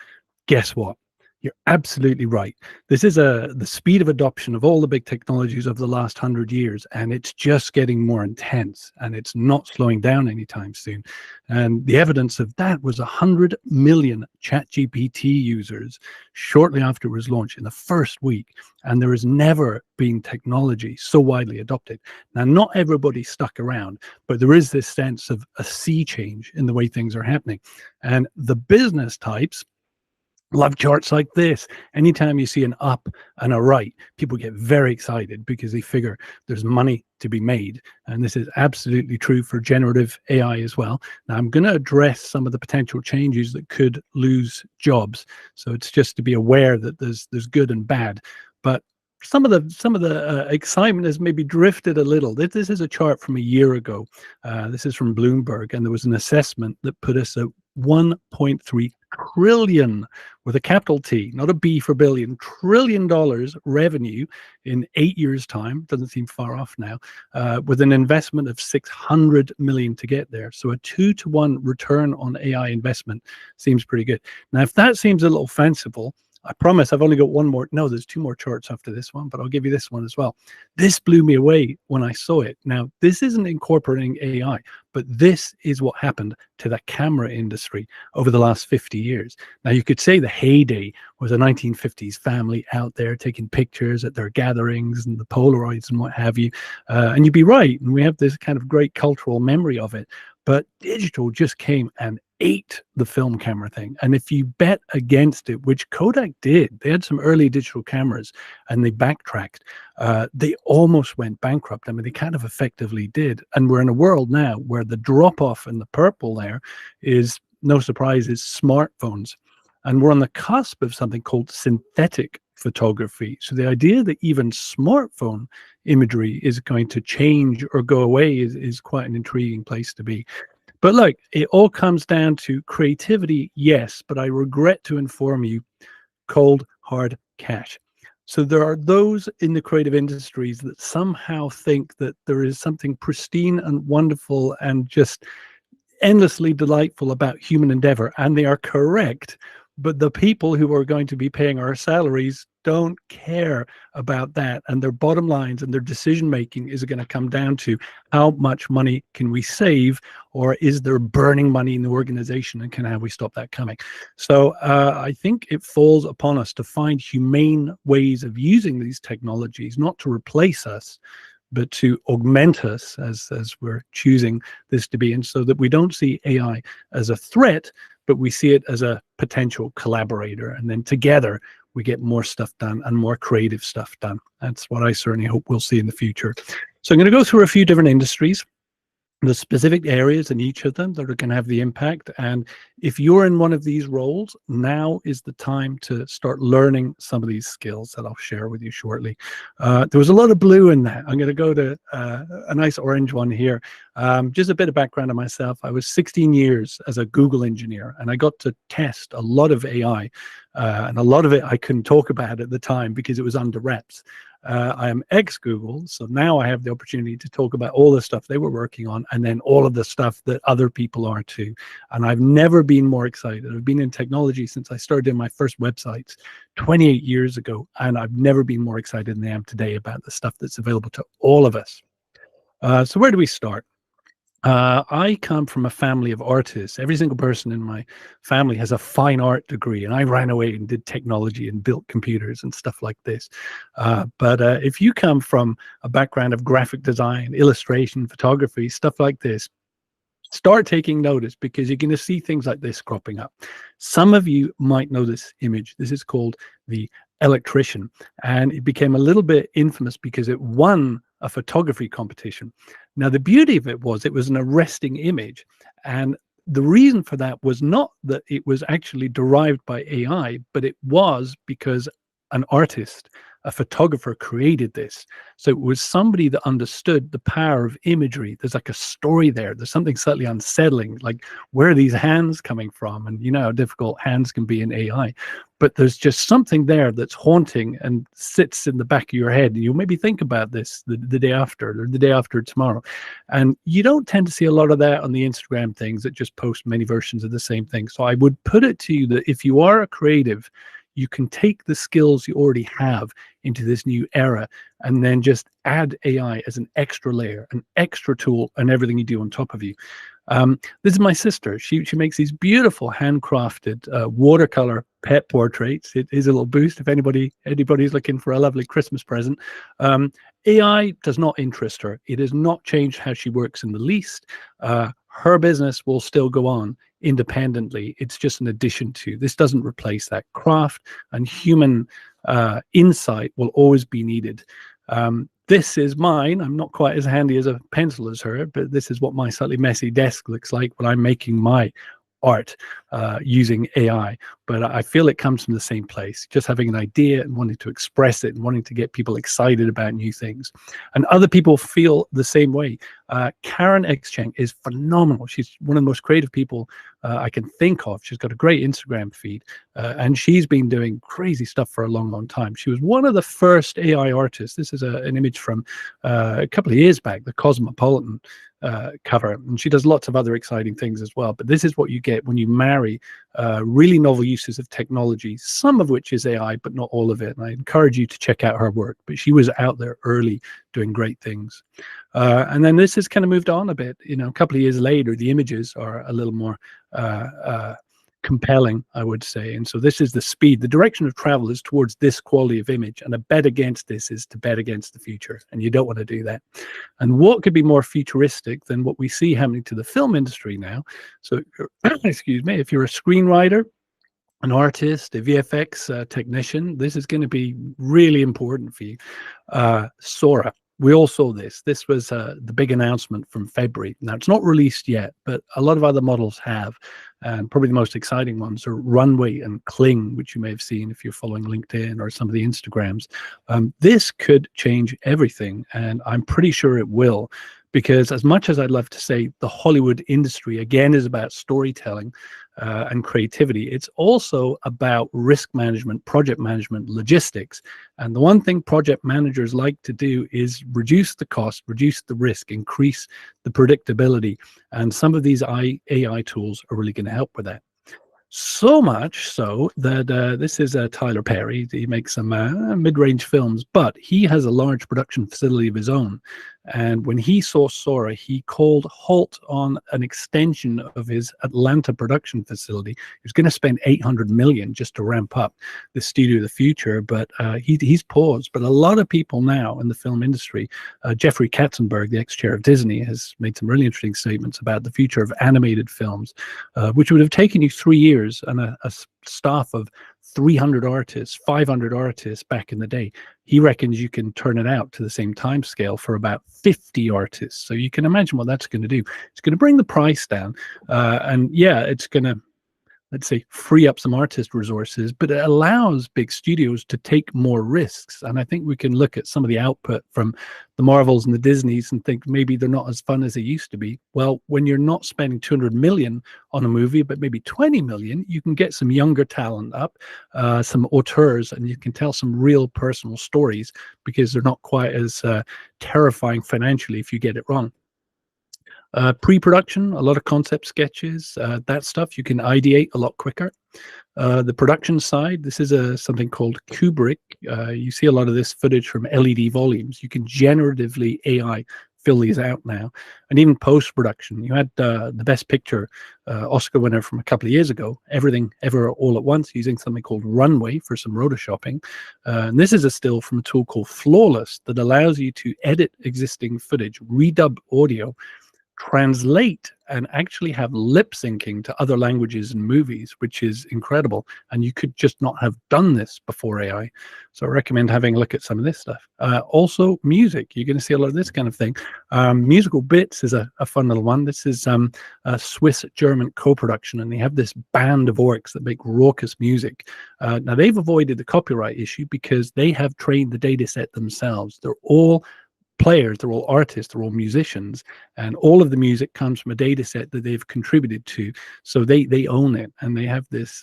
guess what? You're absolutely right. This is the speed of adoption of all the big technologies of the last 100 years, and it's just getting more intense, and it's not slowing down anytime soon. And the evidence of that was 100 million ChatGPT users shortly after it was launched in the first week, and there has never been technology so widely adopted. Now, not everybody stuck around, but there is this sense of a sea change in the way things are happening. And the business types love charts like this. Anytime you see an up and a right, people get very excited because they figure there's money to be made. And this is absolutely true for generative AI as well. Now, I'm going to address some of the potential changes that could lose jobs. So it's just to be aware that there's good and bad. But some of the excitement has maybe drifted a little. This is a chart from a year ago. This is from Bloomberg, and there was an assessment that put us at 1.3 trillion, with a capital T, not a B for billion, $1 trillion revenue in 8 years' time. Doesn't seem far off now, with an investment of 600 million to get there. So a 2-to-1 return on AI investment seems pretty good. Now, if that seems a little fanciful, I promise I've only got one more. No, there's 2 more charts after this one, but I'll give you this one as well. This blew me away when I saw it. Now, this isn't incorporating AI, but this is what happened to the camera industry over the last 50 years. Now, you could say the heyday was a 1950s family out there taking pictures at their gatherings and the Polaroids and what have you. And you'd be right. And we have this kind of great cultural memory of it. But digital just came and ate the film camera thing. And if you bet against it, which Kodak did, they had some early digital cameras and they backtracked. They almost went bankrupt. I mean, they kind of effectively did. And we're in a world now where the drop off in the purple there is, no surprise, is smartphones. And we're on the cusp of something called synthetic photography. So the idea that even smartphone imagery is going to change or go away is quite an intriguing place to be. But look, it all comes down to creativity, yes, but I regret to inform you, cold, hard cash. So there are those in the creative industries that somehow think that there is something pristine and wonderful and just endlessly delightful about human endeavor, and they are correct. But the people who are going to be paying our salaries don't care about that, and their bottom lines and their decision making is going to come down to how much money can we save, or is there burning money in the organization, and how we stop that coming? So I think it falls upon us to find humane ways of using these technologies, not to replace us, but to augment us as we're choosing this to be, and so that we don't see AI as a threat, but we see it as a potential collaborator, and then together we get more stuff done and more creative stuff done. That's what I certainly hope we'll see in the future. So I'm going to go through a few different industries, the specific areas in each of them that are going to have the impact. And if you're in one of these roles, now is the time to start learning some of these skills that I'll share with you shortly. There was a lot of blue in that. I'm going to go to a nice orange one here. Just a bit of background on myself. I was 16 years as a Google engineer, and I got to test a lot of AI. And a lot of it I couldn't talk about at the time because it was under wraps. I am ex-Google, so now I have the opportunity to talk about all the stuff they were working on, and then all of the stuff that other people are too. And I've never been more excited. I've been in technology since I started doing my first websites 28 years ago, and I've never been more excited than I am today about the stuff that's available to all of us. So where do we start? I come from a family of artists. Every single person in my family has a fine art degree, and I ran away and did technology and built computers and stuff like this. But if you come from a background of graphic design, illustration, photography, stuff like this, start taking notice, because you're going to see things like this cropping up. Some of you might know this image. This is called the Electrician, and it became a little bit infamous because it won a photography competition. Now, the beauty of it was an arresting image, and the reason for that was not that it was actually derived by AI, but it was because an artist, a photographer, created this. So it was somebody that understood the power of imagery. There's like a story there. There's something slightly unsettling, like where are these hands coming from? And you know how difficult hands can be in AI. But there's just something there that's haunting and sits in the back of your head. And you'll maybe think about this the day after, or the day after tomorrow. And you don't tend to see a lot of that on the Instagram things that just post many versions of the same thing. So I would put it to you that if you are a creative, you can take the skills you already have into this new era, and then just add AI as an extra layer, an extra tool, and everything you do on top of you. This is my sister. She makes these beautiful handcrafted watercolor pet portraits. It is a little boost if anybody's looking for a lovely Christmas present. AI does not interest her. It has not changed how she works in the least. Her business will still go on independently. It's just an addition to. This doesn't replace that. Craft and human insight will always be needed. This is mine. I'm not quite as handy as a pencil as her, but this is what my slightly messy desk looks like when I'm making my art using AI. But I feel it comes from the same place, just having an idea and wanting to express it and wanting to get people excited about new things. And other people feel the same way. Karen Xcheng is phenomenal. She's one of the most creative people I can think of. She's got a great Instagram feed, and she's been doing crazy stuff for a long, long time. She was one of the first AI artists. This is an image from a couple of years back, the Cosmopolitan cover, and she does lots of other exciting things as well. But this is what you get when you marry really novel uses of technology, some of which is AI, but not all of it. And I encourage you to check out her work, but she was out there early doing great things. And then this has kind of moved on a bit. You know, a couple of years later, the images are a little more compelling, I would say. And so this is the speed. The direction of travel is towards this quality of image, and a bet against this is to bet against the future, and you don't want to do that. And what could be more futuristic than what we see happening to the film industry now? So excuse me, if you're a screenwriter, an artist, a VFX technician, this is going to be really important for you. Sora. We all saw this. This was the big announcement from February. Now, it's not released yet, but a lot of other models have. And probably the most exciting ones are Runway and Kling, which you may have seen if you're following LinkedIn or some of the Instagrams. This could change everything, and I'm pretty sure it will. Because as much as I'd love to say the Hollywood industry, again, is about storytelling and creativity, it's also about risk management, project management, logistics. And the one thing project managers like to do is reduce the cost, reduce the risk, increase the predictability. And some of these AI tools are really going to help with that. So much so that this is Tyler Perry. He makes some mid-range films, but he has a large production facility of his own. And when he saw Sora, he called halt on an extension of his Atlanta production facility. He was going to spend $800 million just to ramp up the studio of the future, but he's paused. But a lot of people now in the film industry, Jeffrey Katzenberg, the ex-chair of Disney, has made some really interesting statements about the future of animated films, which would have taken you 3 years and a staff of 300 artists, 500 artists back in the day. He reckons you can turn it out to the same time scale for about 50 artists. So you can imagine what that's going to do. It's going to bring the price down. And yeah, it's going to, let's say, free up some artist resources, but it allows big studios to take more risks. And I think we can look at some of the output from the Marvels and the Disneys and think maybe they're not as fun as they used to be. Well, when you're not spending 200 million on a movie, but maybe 20 million, you can get some younger talent up, some auteurs, and you can tell some real personal stories because they're not quite as terrifying financially if you get it wrong. Pre-production, a lot of concept sketches, that stuff you can ideate a lot quicker. The production side, this is something called Kubrick. You see a lot of this footage from LED volumes. You can generatively AI fill these out now. And even post-production, you had the Best Picture Oscar winner from a couple of years ago, Everything Ever All at Once, using something called Runway for some rotoshopping. And this is a still from a tool called Flawless that allows you to edit existing footage, redub audio, translate and actually have lip syncing to other languages and movies, which is incredible. And you could just not have done this before AI. So I recommend having a look at some of this stuff. Also music, you're going to see a lot of this kind of thing. Musical Bits is a fun little one. This is a Swiss-German co-production, and they have this band of orcs that make raucous music. Now they've avoided the copyright issue because they have trained the data set themselves. They're all players, they're all artists, they're all musicians, and all of the music comes from a data set that they've contributed to. So they own it, and they have this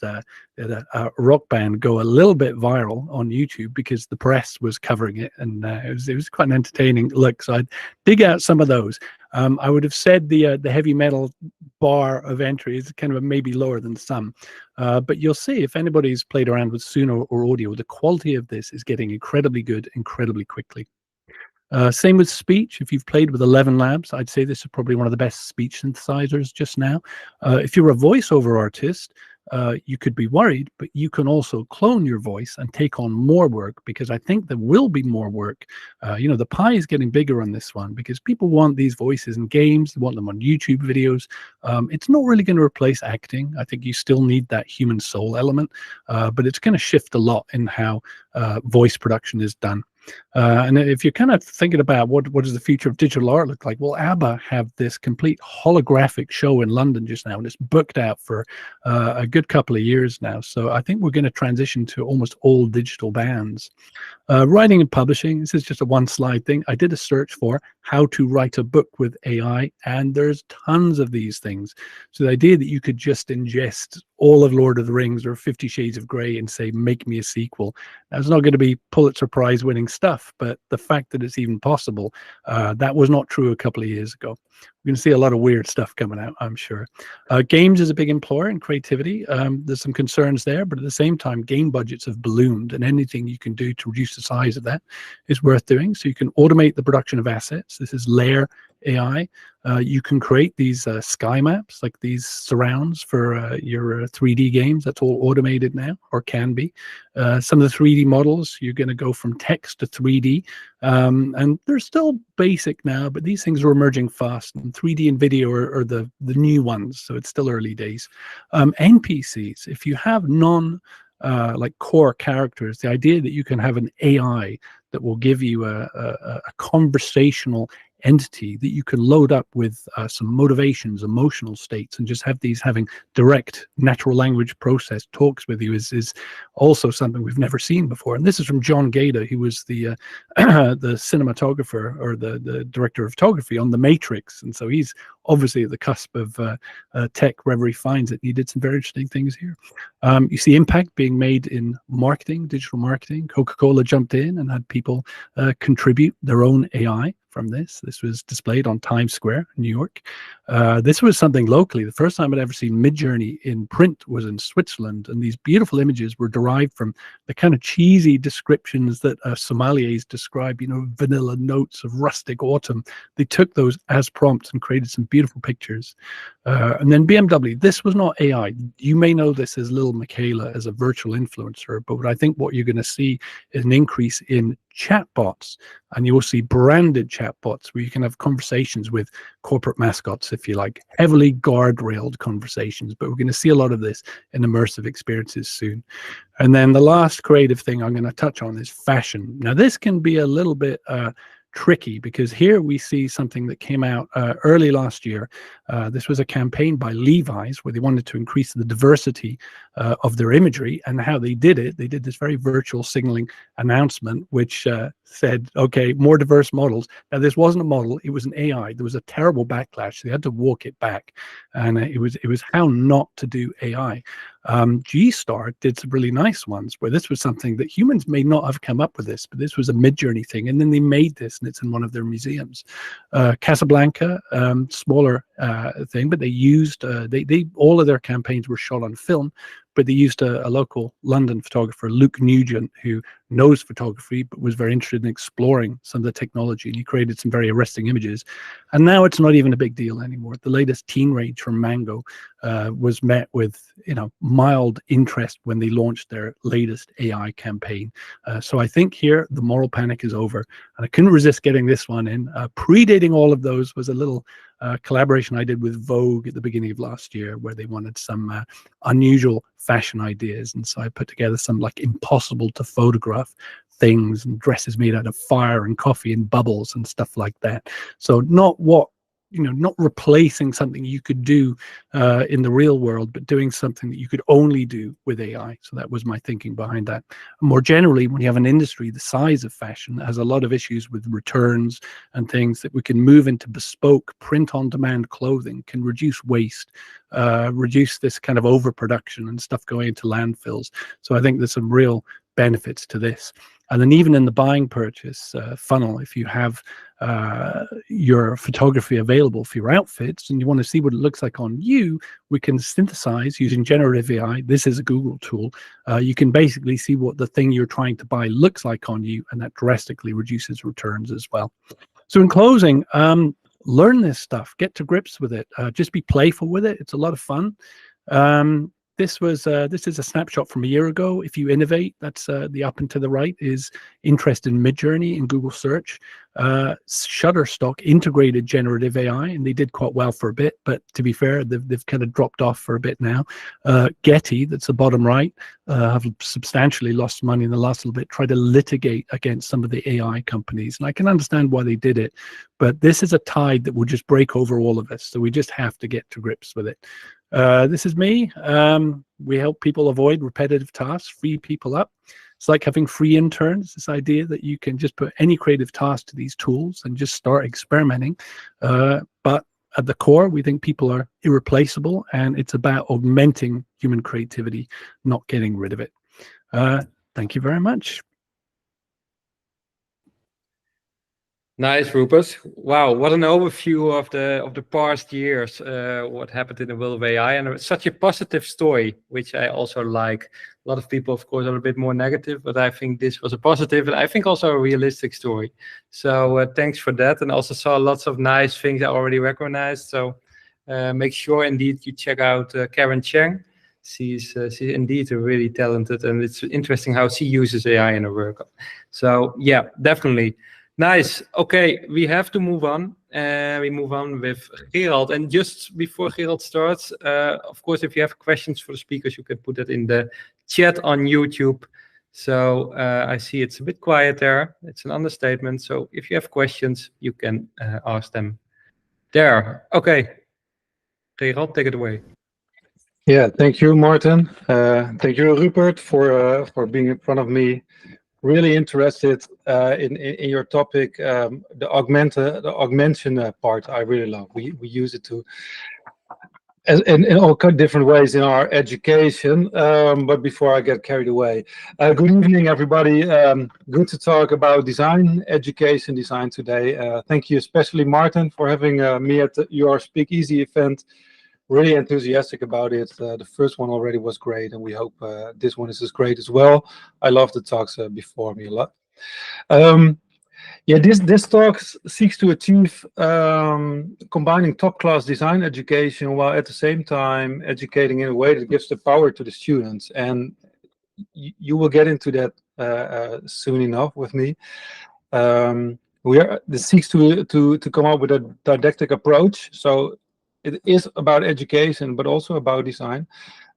rock band go a little bit viral on YouTube because the press was covering it, and it was quite an entertaining look. So I'd dig out some of those. I would have said the heavy metal bar of entry is kind of maybe lower than some, but you'll see if anybody's played around with Suno or audio, the quality of this is getting incredibly good, incredibly quickly. Same with speech. If you've played with 11 Labs, I'd say this is probably one of the best speech synthesizers just now. If you're a voiceover artist, you could be worried, but you can also clone your voice and take on more work, because I think there will be more work. You know, the pie is getting bigger on this one because people want these voices in games, they want them on YouTube videos. It's not really going to replace acting. I think you still need that human soul element, but it's going to shift a lot in how voice production is done. And if you're kind of thinking about what does the future of digital art look like, well, ABBA have this complete holographic show in London just now, and it's booked out for a good couple of years now. So I think we're going to transition to almost all digital bands. Writing and publishing, this is just a one slide thing. I did a search for how to write a book with AI, and there's tons of these things. So the idea that you could just ingest all of Lord of the Rings or 50 Shades of Grey and say, make me a sequel. Now, it's not going to be Pulitzer Prize winning stuff, but the fact that it's even possible, that was not true a couple of years ago. We're going to see a lot of weird stuff coming out, I'm sure. Games is a big employer in creativity. There's some concerns there, but at the same time, game budgets have ballooned, and anything you can do to reduce the size of that is worth doing. So you can automate the production of assets. This is Layer AI. You can create these sky maps, like these surrounds for your 3D games. That's all automated now, or can be. Some of the 3D models, you're going to go from text to 3D. And they're still basic now, but these things are emerging fast. And 3D and video are the new ones, so it's still early days. NPCs, if you have like core characters, the idea that you can have an AI that will give you a conversational entity that you can load up with some motivations, emotional states, and just have these having direct natural language processed talks with you is also something we've never seen before. And this is from John Gaeta, who was the the cinematographer, or the director of photography on The Matrix. And so he's obviously at the cusp of tech wherever he finds it. He did some very interesting things here. You see impact being made in marketing, digital marketing. Coca-Cola jumped in and had people contribute their own AI from this. This was displayed on Times Square, New York. This was something locally. The first time I'd ever seen Midjourney in print was in Switzerland, and these beautiful images were derived from the kind of cheesy descriptions that sommeliers describe, you know, vanilla notes of rustic autumn. They took those as prompts and created some beautiful pictures. And then BMW, this was not AI. You may know this as Little Michaela, as a virtual influencer, but I think what you're going to see is an increase in chatbots, and you will see branded chatbots where you can have conversations with corporate mascots, if you like, heavily guardrailed conversations. But we're going to see a lot of this in immersive experiences soon. And then the last creative thing I'm going to touch on is fashion. Now, this can be a little bit tricky, because here we see something that came out early last year. This was a campaign by Levi's where they wanted to increase the diversity of their imagery, and how they did it. They did this very virtual signaling announcement, which said, okay, more diverse models. Now, this wasn't a model, it was an AI. There was a terrible backlash. They had to walk it back, and it was how not to do AI. G-Star did some really nice ones where this was something that humans may not have come up with this, but this was a Midjourney thing, and then they made this, and it's in one of their museums. Casablanca, smaller thing, but they used all of their campaigns were shot on film, but they used a local London photographer, Luke Nugent, who knows photography but was very interested in exploring some of the technology, and he created some very arresting images. And now it's not even a big deal anymore. The latest teen range from Mango was met with, you know, mild interest when they launched their latest AI campaign. So I think here the moral panic is over, and I couldn't resist getting this one in. Predating all of those was a little collaboration I did with Vogue at the beginning of last year, where they wanted some unusual fashion ideas, and so I put together some like impossible to photograph things and dresses made out of fire and coffee and bubbles and stuff like that. So not replacing something you could do in the real world, but doing something that you could only do with AI. So that was my thinking behind that. More generally, when you have an industry the size of fashion that has a lot of issues with returns and things, that we can move into bespoke print-on-demand clothing, can reduce waste, reduce this kind of overproduction and stuff going into landfills. So I think there's some real benefits to this. And then even in the buying purchase funnel, if you have your photography available for your outfits and you want to see what it looks like on you, we can synthesize using generative AI. This is a Google tool. You can basically see what the thing you're trying to buy looks like on you, and that drastically reduces returns as well. So in closing, learn this stuff, get to grips with it, just be playful with it. It's a lot of fun. This is a snapshot from a year ago. If you innovate, that's the up and to the right is interest in Midjourney in Google search. Shutterstock integrated generative AI, and they did quite well for a bit, but to be fair, they've kind of dropped off for a bit now. Getty, that's the bottom right, have substantially lost money in the last little bit, tried to litigate against some of the AI companies, and I can understand why they did it, but this is a tide that will just break over all of us, so we just have to get to grips with it. This is me. We help people avoid repetitive tasks, free people up. It's like having free interns, this idea that you can just put any creative task to these tools and just start experimenting. But at the core, we think people are irreplaceable, and it's about augmenting human creativity, not getting rid of it. Thank you very much. Nice, Rupert. Wow, what an overview of the past years, what happened in the world of AI, and it's such a positive story, which I also like. A lot of people, of course, are a bit more negative, but I think this was a positive, and I think also a realistic story. So thanks for that, and also saw lots of nice things I already recognized. So make sure indeed you check out Karen Cheng. She's indeed a really talented, and it's interesting how she uses AI in her work. So yeah, definitely. Nice. Okay, we have to move on. We move on with Gerald. And just before Gerald starts, of course, if you have questions for the speakers, you can put that in the chat on YouTube. So I see it's a bit quiet there. It's an understatement. So if you have questions, you can ask them there. Okay, Gerald, take it away. Yeah, thank you, Martin. Thank you, Rupert, for being in front of me. Really interested in your topic, the augmentation part. I really love. We use it to in all different ways in our education. But before I get carried away, good evening, everybody. Good to talk about design, education, design today. Thank you, especially Martin, for having me at your Speakeasy event. Really enthusiastic about it. The first one already was great, and we hope this one is as great as well. I love the talks before me a lot. Yeah, this talk seeks to achieve combining top-class design education while at the same time educating in a way that gives the power to the students. And you will get into that soon enough with me. This seeks to come up with a didactic approach. So it is about education, but also about design.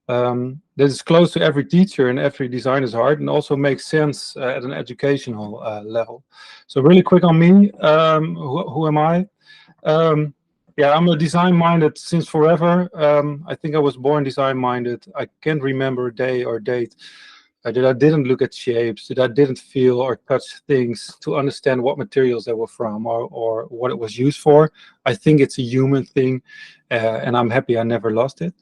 That is close to every teacher and every designer's heart, and also makes sense at an educational level. So really quick on me, who am I? Yeah, I'm a design-minded since forever. I think I was born design-minded. I can't remember a day or date that I didn't look at shapes, that I didn't feel or touch things to understand what materials they were from or what it was used for. I think it's a human thing, and I'm happy I never lost it.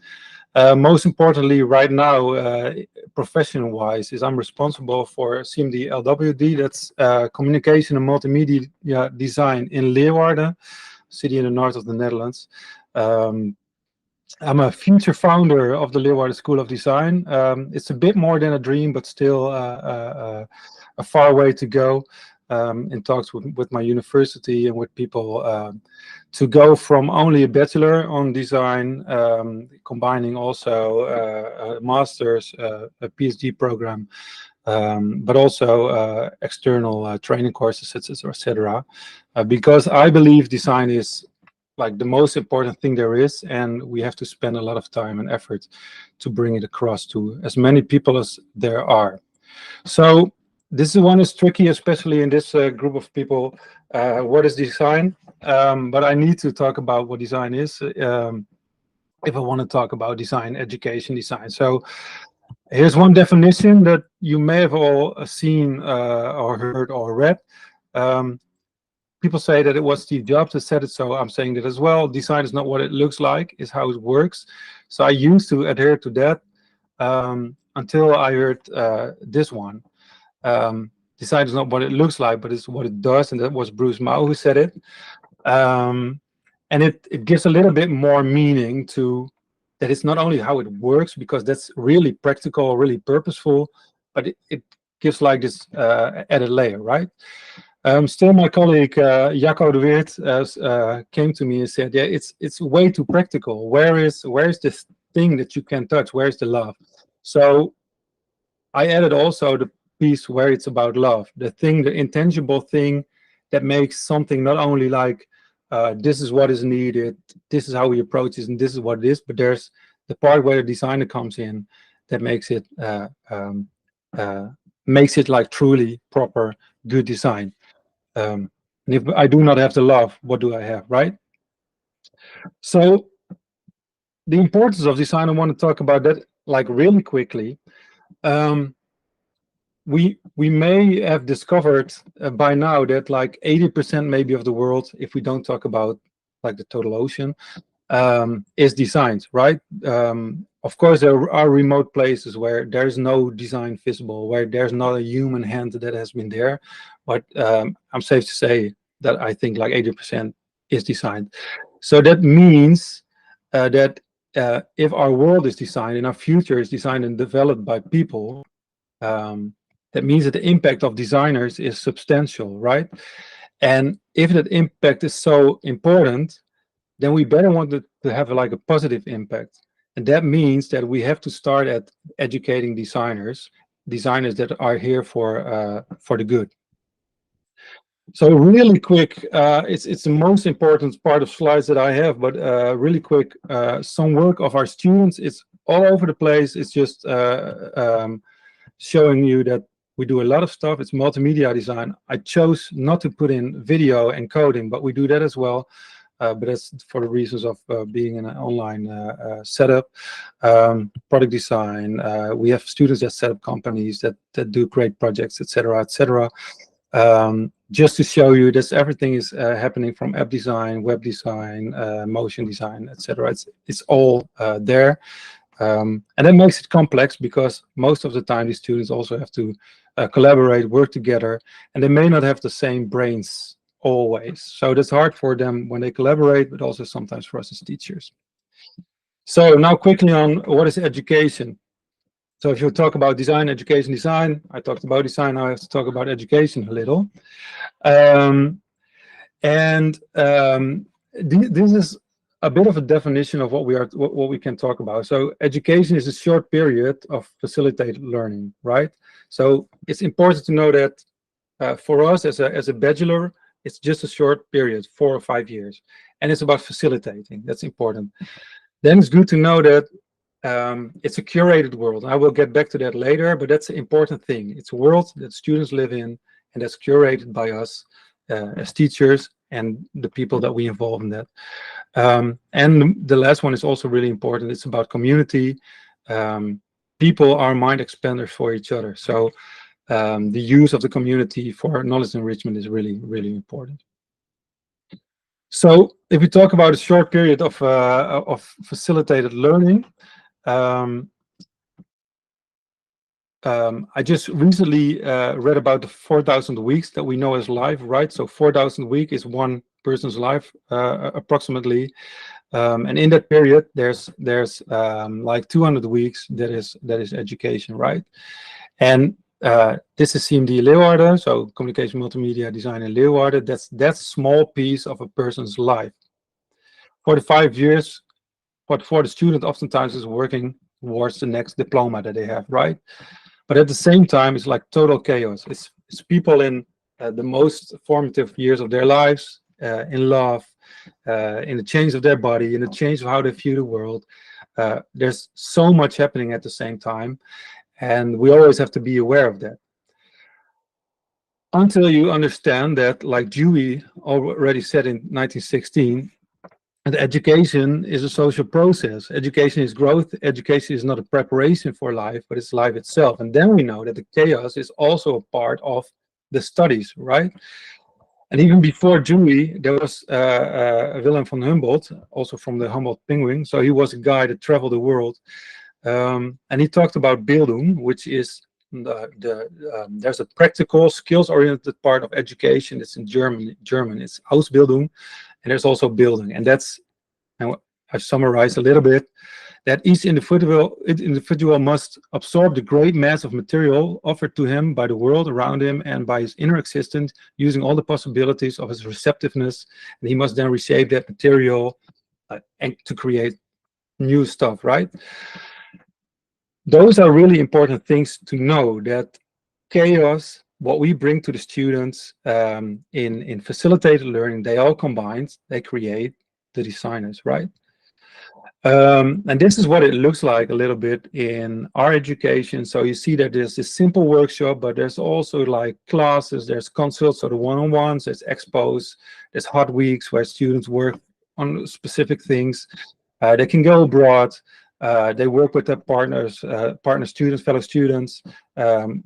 Most importantly, right now, profession-wise, is I'm responsible for CMD LWD, that's Communication and Multimedia Design in Leeuwarden, city in the north of the Netherlands. I'm a future founder of the Leeuwarden School of Design. It's a bit more than a dream, but still a far way to go. In talks with my university and with people to go from only a bachelor on design, combining also a master's, a PhD program, but also external training courses, etc. Because I believe design is like the most important thing there is, and we have to spend a lot of time and effort to bring it across to as many people as there are. So this one is tricky, especially in this group of people. What is design? But I need to talk about what design is if I want to talk about design, education, design. So here's one definition that you may have all seen or heard or read. People say that it was Steve Jobs that said it, so I'm saying that as well. Design is not what it looks like, it's how it works. So I used to adhere to that until I heard this one. Design is not what it looks like, but it's what it does, and that was Bruce Mau who said it. And it gives a little bit more meaning to that it's not only how it works, because that's really practical, really purposeful, but it gives like this added layer, right? Still, my colleague Jacco de Weert came to me and said, "Yeah, it's way too practical. Where is this thing that you can touch? Where is the love?" So I added also the piece where it's about love, the thing, the intangible thing that makes something not only like this is what is needed, this is how we approach this, and this is what it is, but there's the part where the designer comes in that makes it like truly proper, good design. And if I do not have the love, what do I have, right? So the importance of design, I want to talk about that like really quickly. We may have discovered by now that like 80% maybe of the world, if we don't talk about like the total ocean, is designed, right? Of course, there are remote places where there's no design visible, where there's not a human hand that has been there. But I'm safe to say that I think like 80% is designed. So that means that if our world is designed and our future is designed and developed by people, that means that the impact of designers is substantial, right? And if that impact is so important, then we better want to have like a positive impact. And that means that we have to start at educating designers that are here for the good. So really quick, it's the most important part of slides that I have, but really quick, some work of our students. It's all over the place. It's just showing you that we do a lot of stuff. It's multimedia design. I chose not to put in video and coding, but we do that as well. But that's for the reasons of being in an online setup. Product design. We have students that set up companies that do great projects, etc., etc. just to show you that everything is happening from app design, web design, motion design, etc. It's all there. And that makes it complex because most of the time these students also have to collaborate, work together, and they may not have the same brains always. So that's hard for them when they collaborate, but also sometimes for us as teachers. So now quickly on what is education. So if you talk about design, education, design, I talked about design, now I have to talk about education a little. This is a bit of a definition of what we can talk about. So education is a short period of facilitated learning, right? So it's important to know that for us as a bachelor, it's just a short period, 4 or 5 years, and it's about facilitating. That's important. Then it's good to know that it's a curated world. I will get back to that later, but that's the important thing. It's a world that students live in, and that's curated by us as teachers and the people that we involve in that. And the last one is also really important. It's about community. People are mind expanders for each other. So the use of the community for knowledge enrichment is really, really important. So if we talk about a short period of facilitated learning, I just recently read about the 4,000 weeks that we know as life, right? So 4,000 weeks is one person's life approximately, and in that period, there's like 200 weeks that is education, right? And this is CMD Leeuwarden, so communication, multimedia, design in Leeuwarden. That's a small piece of a person's life. For the 5 years, what for the student oftentimes is working towards the next diploma that they have, right? But at the same time, it's like total chaos. It's people in the most formative years of their lives, in love, in the change of their body, in the change of how they view the world. There's so much happening at the same time, and we always have to be aware of that. Until you understand that, like Dewey already said in 1916, that education is a social process. Education is growth. Education is not a preparation for life, but it's life itself. And then we know that the chaos is also a part of the studies, right? And even before Dewey, there was Wilhelm von Humboldt, also from the Humboldt Penguin. So he was a guy that traveled the world. And he talked about Bildung, which is there's a practical, skills-oriented part of education. It's in German. It's Ausbildung. And there's also building, and that's, and I've summarized a little bit, that each individual must absorb the great mass of material offered to him by the world around him and by his inner existence, using all the possibilities of his receptiveness, and he must then reshape that material and to create new stuff, right? Those are really important things to know, that chaos, what we bring to the students in facilitated learning, they all combined, they create the designers, right? And this is what it looks like a little bit in our education. So you see that there's this simple workshop, but there's also like classes, there's consults, so the one-on-ones, there's expos, there's hot weeks where students work on specific things. They can go abroad. They work with their partners, partner students, fellow students,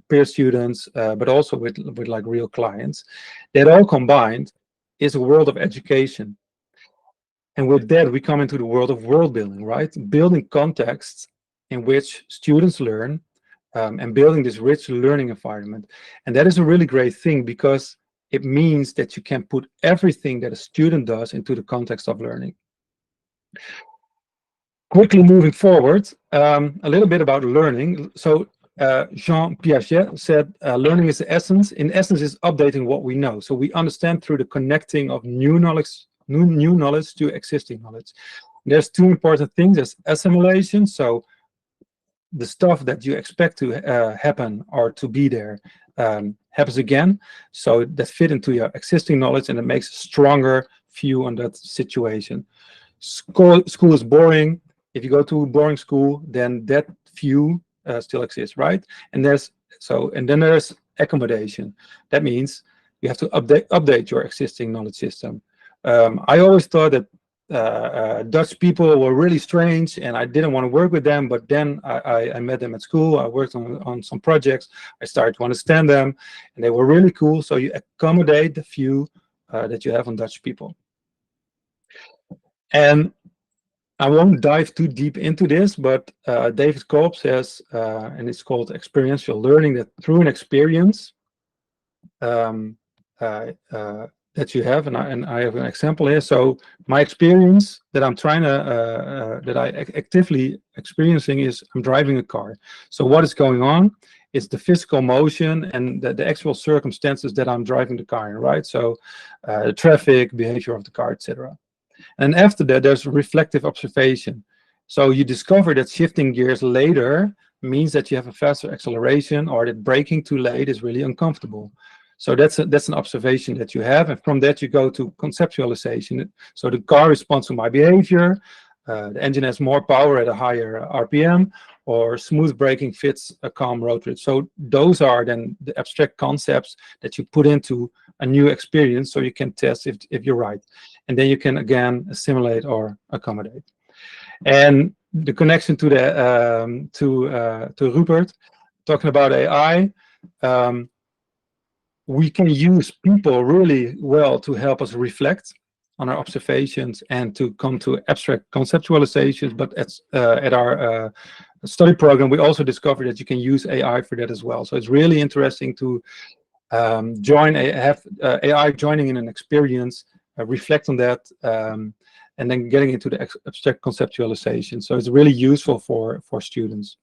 peer students, but also with like real clients. That all combined is a world of education. And with that, we come into the world of world building, right? Building contexts in which students learn and building this rich learning environment. And that is a really great thing because it means that you can put everything that a student does into the context of learning. Quickly moving forward, a little bit about learning. So Jean Piaget said, learning is the essence. In essence, is updating what we know. So we understand through the connecting of new knowledge to existing knowledge. There's two important things. There's assimilation. So the stuff that you expect to happen or to be there happens again. So that fit into your existing knowledge and it makes a stronger view on that situation. School is boring. If you go to a boring school, then that view still exists, right? And then there's accommodation. That means you have to update your existing knowledge system. I always thought that Dutch people were really strange, and I didn't want to work with them. But then I met them at school. I worked on some projects. I started to understand them, and they were really cool. So you accommodate the view that you have on Dutch people. And I won't dive too deep into this, but David Kolb says, and it's called experiential learning, that through an experience that you have, and I have an example here. So my experience that I'm trying to, that I actively experiencing is I'm driving a car. So what is going on? It's the physical motion and the actual circumstances that I'm driving the car in, right? So the traffic, behavior of the car, etc. And after that, there's reflective observation. So you discover that shifting gears later means that you have a faster acceleration, or that braking too late is really uncomfortable. So that's an observation that you have, and from that you go to conceptualization. So the car responds to my behavior, the engine has more power at a higher RPM, or smooth braking fits a calm road trip. So those are then the abstract concepts that you put into a new experience, so you can test if you're right. And then you can again assimilate or accommodate. And the connection to the to Rupert, talking about AI, we can use people really well to help us reflect on our observations and to come to abstract conceptualizations. But at our study program, we also discovered that you can use AI for that as well. So it's really interesting to have AI joining in an experience, reflect on that, and then getting into the abstract conceptualization. So it's really useful for students.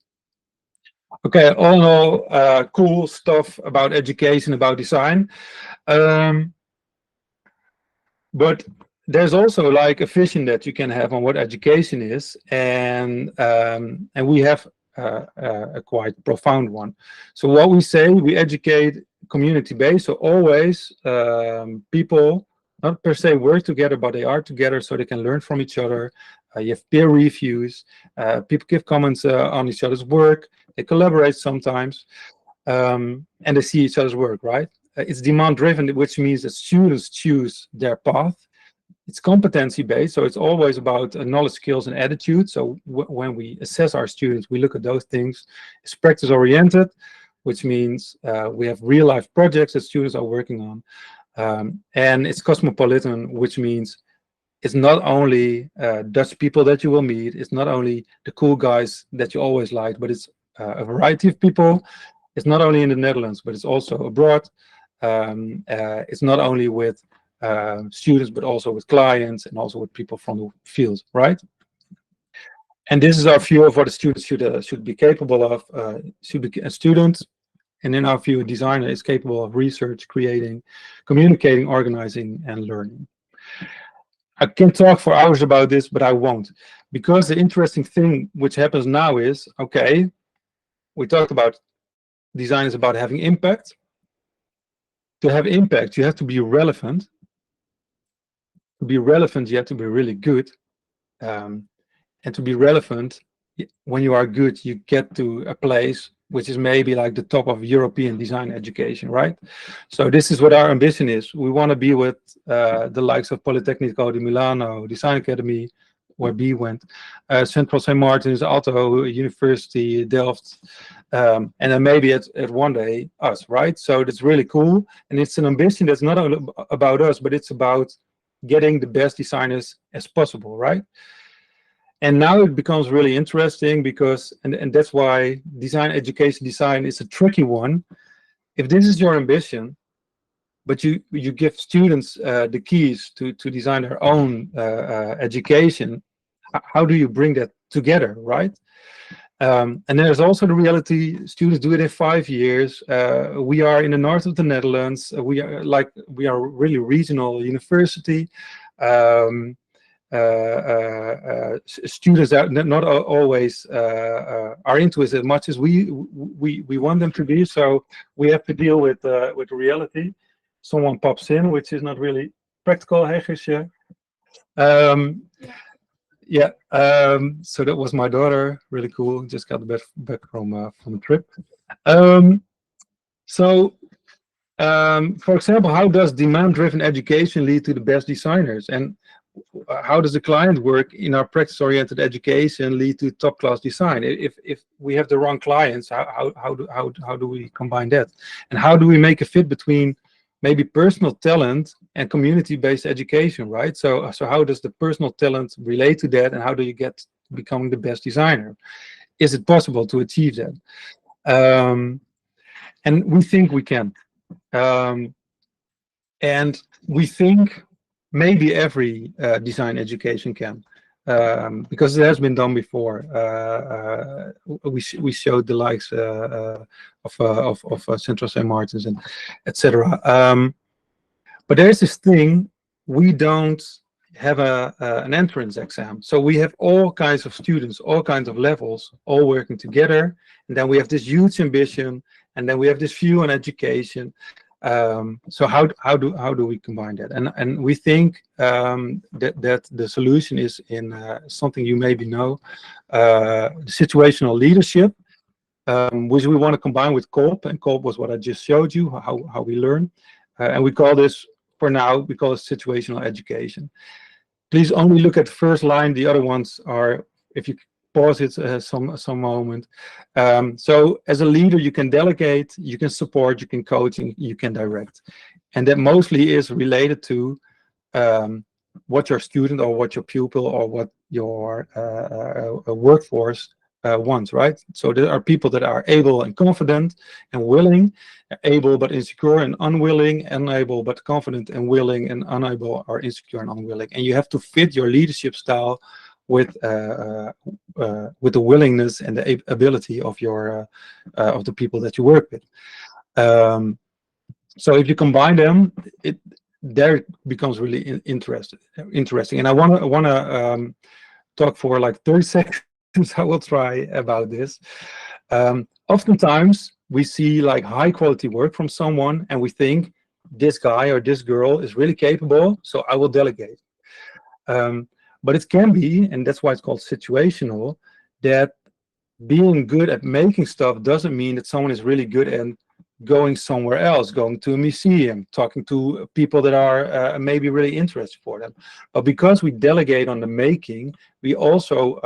Okay, all in all, cool stuff about education, about design. But there's also like a vision that you can have on what education is, and we have a quite profound one. So what we say, we educate community-based, so always people not per se work together, but they are together so they can learn from each other. You have peer reviews, people give comments on each other's work, they collaborate sometimes, and they see each other's work, right? It's demand-driven, which means that students choose their path. It's competency-based, so it's always about knowledge, skills, and attitude. So when we assess our students, we look at those things. It's practice-oriented, which means we have real-life projects that students are working on. And it's cosmopolitan, which means it's not only Dutch people that you will meet, it's not only the cool guys that you always like, but it's a variety of people. It's not only in the Netherlands, but it's also abroad. It's not only with students, but also with clients and also with people from the field, right? And this is our view of what a student should be capable of. Should be a student, and in our view, a designer is capable of research, creating, communicating, organizing, and learning. I can talk for hours about this, but I won't, because the interesting thing which happens now is, okay, we talked about design is about having impact. To have impact, you have to be relevant. To be relevant, you have to be really good. And to be relevant, when you are good, you get to a place which is maybe like the top of European design education, right? So this is what our ambition is. We want to be with the likes of Politecnico di Milano, Design Academy, where B went, Central St. Martin's, Aalto University, Delft, and then maybe at one day us, right? So that's really cool. And it's an ambition that's not only about us, but it's about getting the best designers as possible, right? And now it becomes really interesting because, and that's why design education design is a tricky one. If this is your ambition, but you give students the keys to design their own education, how do you bring that together, right? And there's also the reality, students do it in 5 years. We are in the north of the Netherlands. We are really regional university. Students are not always are into it as much as we want them to be. So we have to deal with reality. Someone pops in, which is not really practical. Hey, Guusje. Yeah. So that was my daughter. Really cool. Just got back from the trip. For example, how does demand-driven education lead to the best designers? And how does the client work in our practice-oriented education lead to top-class design? If we have the wrong clients, how do we combine that? And how do we make a fit between maybe personal talent and community-based education, right? So how does the personal talent relate to that, and how do you get to becoming the best designer? Is it possible to achieve that? And we think we can. And we think maybe every design education can, because it has been done before. We showed the likes of Central St. Martin's and etc. But there's this thing: we don't have an entrance exam, so we have all kinds of students, all kinds of levels, all working together, and then we have this huge ambition, and then we have this view on education. So how do we combine that? And we think that the solution is in something you maybe know, the situational leadership, which we want to combine with COLP, and COLP was what I just showed you, how we learn, and we call this, for now, we call it situational education. Please only look at the first line. The other ones are, if you pause it some moment. So as a leader, you can delegate, you can support, you can coach, and you can direct. And that mostly is related to what your student or what your pupil or what your workforce wants, right? So there are people that are able and confident and willing, able but insecure and unwilling, unable but confident and willing, and unable or insecure and unwilling. And you have to fit your leadership style with the willingness and the ability of your of the people that you work with. So if you combine them, there it becomes really interesting. And I want to talk for like 30 seconds. I will try about this. Oftentimes we see like high quality work from someone, and we think this guy or this girl is really capable, so I will delegate. But it can be, and that's why it's called situational, that being good at making stuff doesn't mean that someone is really good at going somewhere else, going to a museum, talking to people that are maybe really interested for them. But because we delegate on the making, we also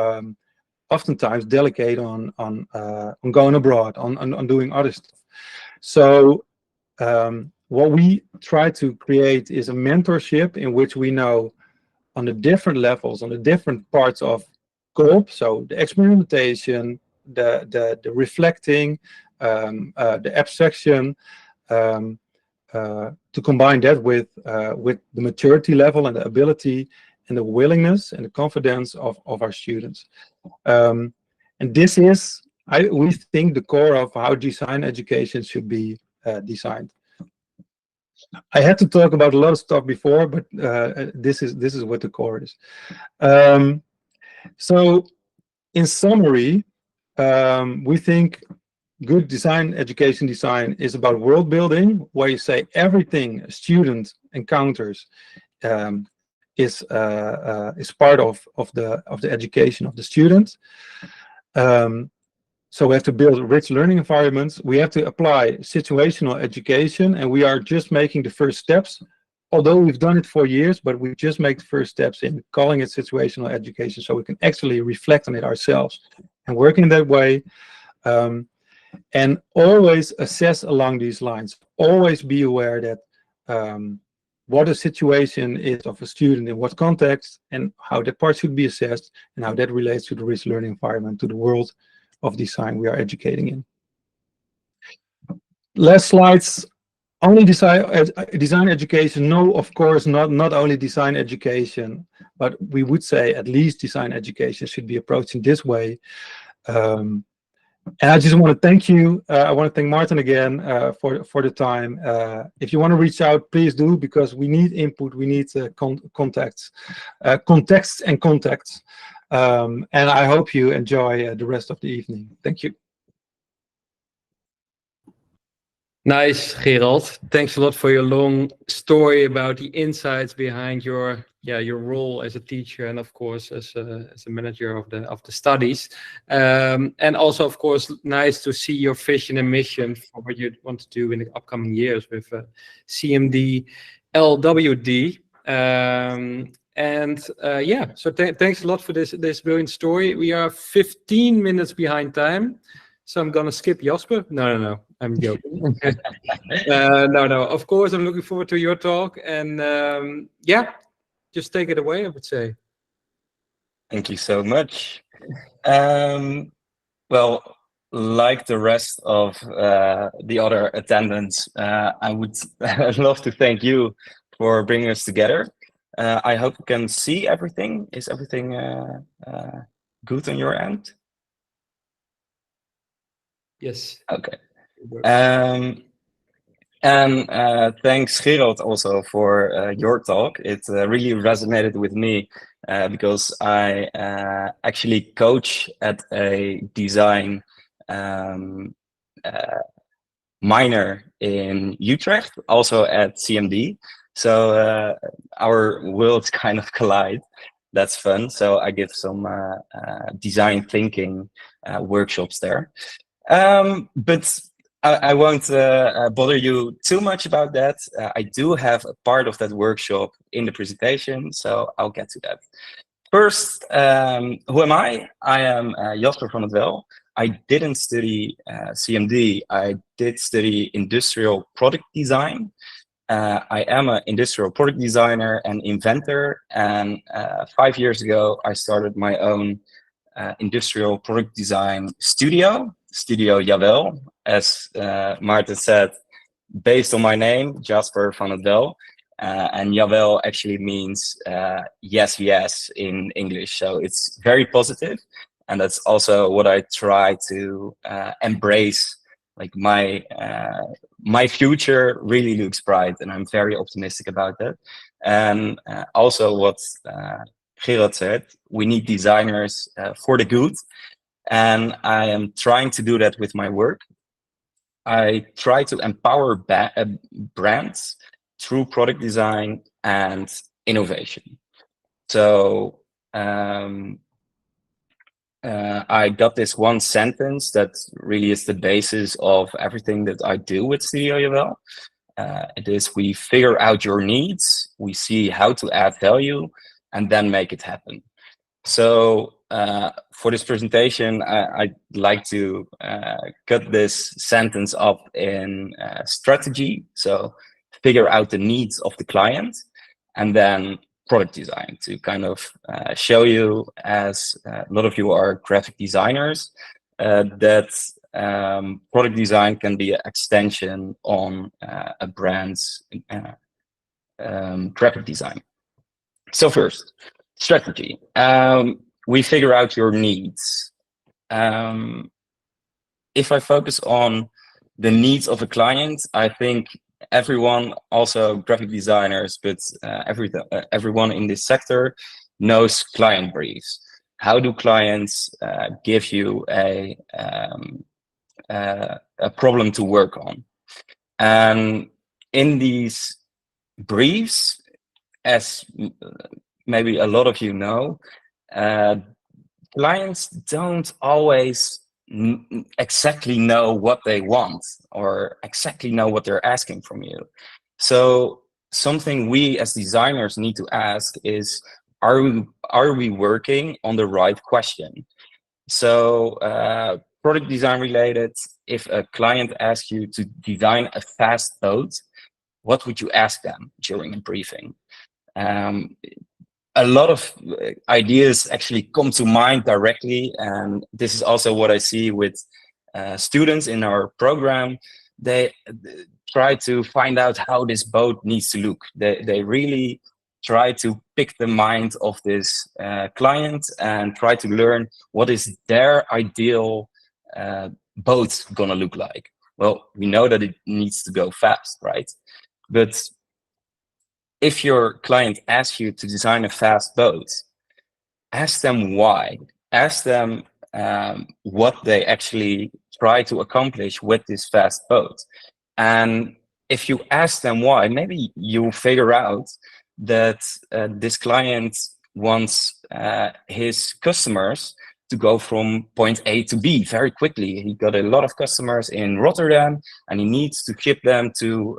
oftentimes delegate on going abroad, on doing other stuff. So what we try to create is a mentorship in which we know on the different levels, on the different parts of COLP, so the experimentation, the reflecting, the abstraction, to combine that with the maturity level and the ability and the willingness and the confidence of our students. And this is, we think, the core of how design education should be designed. I had to talk about a lot of stuff before, but this is what the core is. So in summary, we think good design education design is about world building, where you say everything a student encounters is part of the education of the student. So we have to build rich learning environments. We have to apply situational education, and we are just making the first steps. Although we've done it for years, but we just make the first steps in calling it situational education, so we can actually reflect on it ourselves and work in that way. And always assess along these lines. Always be aware that what a situation is of a student in what context, and how that part should be assessed, and how that relates to the rich learning environment, to the world of design we are educating in. Last slides. Only design education? No, of course not only design education, but we would say at least design education should be approached in this way. And I just want to thank you. I want to thank Martin again for the time. If you want to reach out, please do, because we need input. We need contacts, contexts and contacts. And I hope you enjoy the rest of the evening. Thank you. Nice, Gerald. Thanks a lot for your long story about the insights behind your role as a teacher, and of course as a manager of the studies. And also, of course, nice to see your vision and mission for what you want to do in the upcoming years with CMD LWD. And yeah, so thanks a lot for this brilliant story. We are 15 minutes behind time, so I'm gonna skip Jasper. No, I'm joking. No. Of course, I'm looking forward to your talk, and yeah, just take it away, I would say. Thank you so much. Well, like the rest of the other attendants, I would love to thank you for bringing us together. I hope you can see everything. Is everything good on your end? Yes. Okay. And thanks, Gerald, also for your talk. It really resonated with me because I actually coach at a design minor in Utrecht, also at CMD. So our worlds kind of collide. That's fun. So I give some design thinking workshops there. But I won't bother you too much about that. I do have a part of that workshop in the presentation, so I'll get to that. First, who am I? I am Jasper van het Wel. I didn't study CMD. I did study industrial product design. I am an industrial product designer and inventor. And 5 years ago, I started my own industrial product design studio Jawel, as Maarten said, based on my name, Jasper van het Wel. And Jawel actually means yes in English. So it's very positive. And that's also what I try to embrace. Like my future really looks bright, and I'm very optimistic about that. And also what Gerald said, we need designers for the good. And I am trying to do that with my work. I try to empower brands through product design and innovation. So I got this one sentence that really is the basis of everything that I do with Studio Jawel. It is, we figure out your needs, we see how to add value, and then make it happen. So for this presentation, I'd like to cut this sentence up in strategy. So figure out the needs of the client, and then product design to kind of show you, as a lot of you are graphic designers, that product design can be an extension on a brand's graphic design. So first, strategy. We figure out your needs. If I focus on the needs of a client, I think everyone, also graphic designers, but everyone in this sector knows client briefs. How do clients give you a problem to work on? And in these briefs, as maybe a lot of you know, clients don't always exactly know what they want or exactly know what they're asking from you. So something we as designers need to ask is, are we working on the right question? So product design related, if a client asks you to design a fast boat, what would you ask them during a briefing? A lot of ideas actually come to mind directly, and this is also what I see with students in our program. They try to find out how this boat needs to look. They really try to pick the mind of this client and try to learn what is their ideal boat gonna look like. Well, we know that it needs to go fast, right? But if your client asks you to design a fast boat, ask them why. Ask them what they actually try to accomplish with this fast boat. And if you ask them why, maybe you figure out that this client wants his customers to go from point A to B very quickly. He got a lot of customers in Rotterdam and he needs to ship them to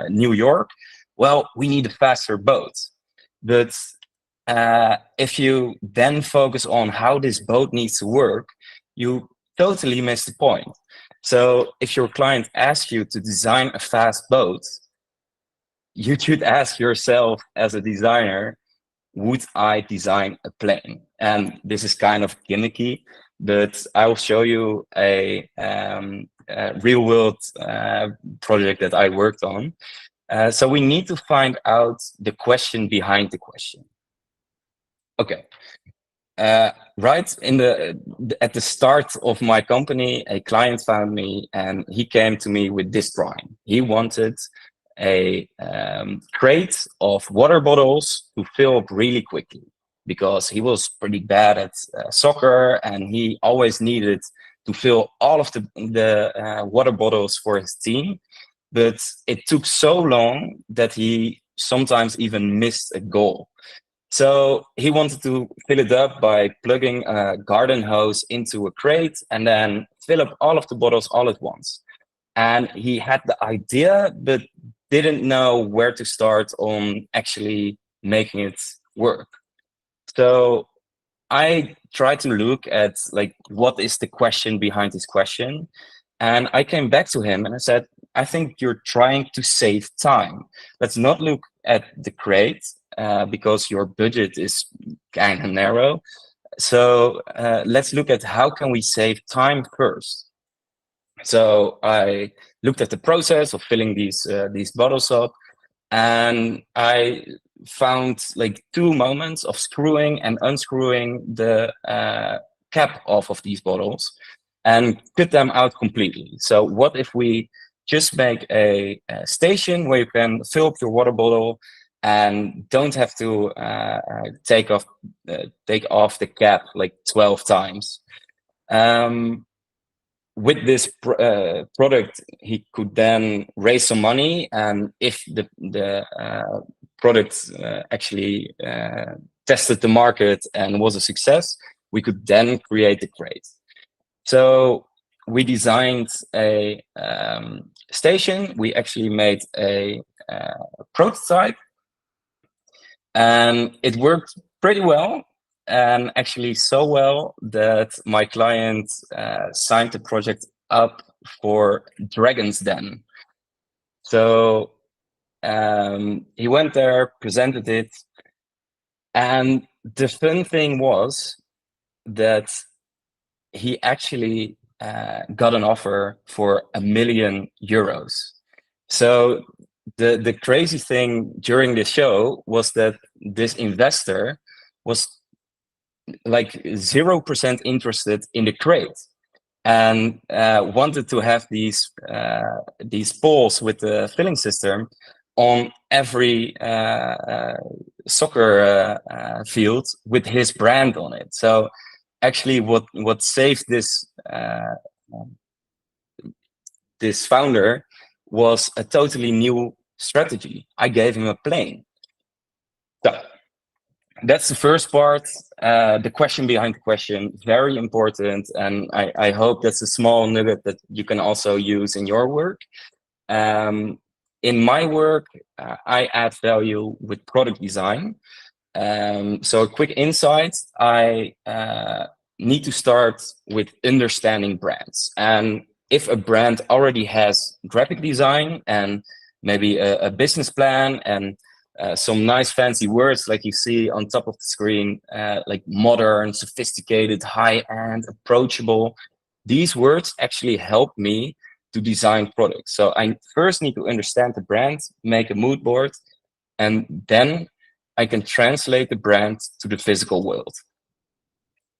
New York. Well, we need a faster boat. But if you then focus on how this boat needs to work, you totally miss the point. So if your client asks you to design a fast boat, you should ask yourself as a designer, would I design a plane? And this is kind of gimmicky, but I will show you a real world project that I worked on. So we need to find out the question behind the question. Okay. Right at the start of my company, a client found me and he came to me with this drawing. He wanted a crate of water bottles to fill up really quickly because he was pretty bad at soccer and he always needed to fill all of the water bottles for his team. But it took so long that he sometimes even missed a goal. So he wanted to fill it up by plugging a garden hose into a crate and then fill up all of the bottles all at once. And he had the idea, but didn't know where to start on actually making it work. So I tried to look at like, what is the question behind this question? And I came back to him and I said, I think you're trying to save time. Let's not look at the crate because your budget is kind of narrow. So let's look at how can we save time first. So I looked at the process of filling these bottles up, and I found like 2 moments of screwing and unscrewing the cap off of these bottles and cut them out completely. So what if we just make a station where you can fill up your water bottle and don't have to take off the cap like 12 times. With this product, he could then raise some money, and if the product actually tested the market and was a success, we could then create the crate. So we designed a station. We actually made a prototype, and it worked pretty well. And actually so well that my client signed the project up for Dragon's Den. So he went there, presented it, and the fun thing was that he actually got an offer for €1 million. So the crazy thing during the show was that this investor was like 0% interested in the crate and wanted to have these poles with the filling system on every soccer field with his brand on it. So actually what saved this founder was a totally new strategy. I gave him a plane. So that's the first part. The question behind the question, very important. And I hope that's a small nugget that you can also use in your work. In my work, I add value with product design. So a quick insight, I need to start with understanding brands. And if a brand already has graphic design and maybe a business plan and some nice fancy words like you see on top of the screen, like modern, sophisticated, high-end, approachable. These words actually help me to design products. So I first need to understand the brand, make a mood board, and then I can translate the brand to the physical world.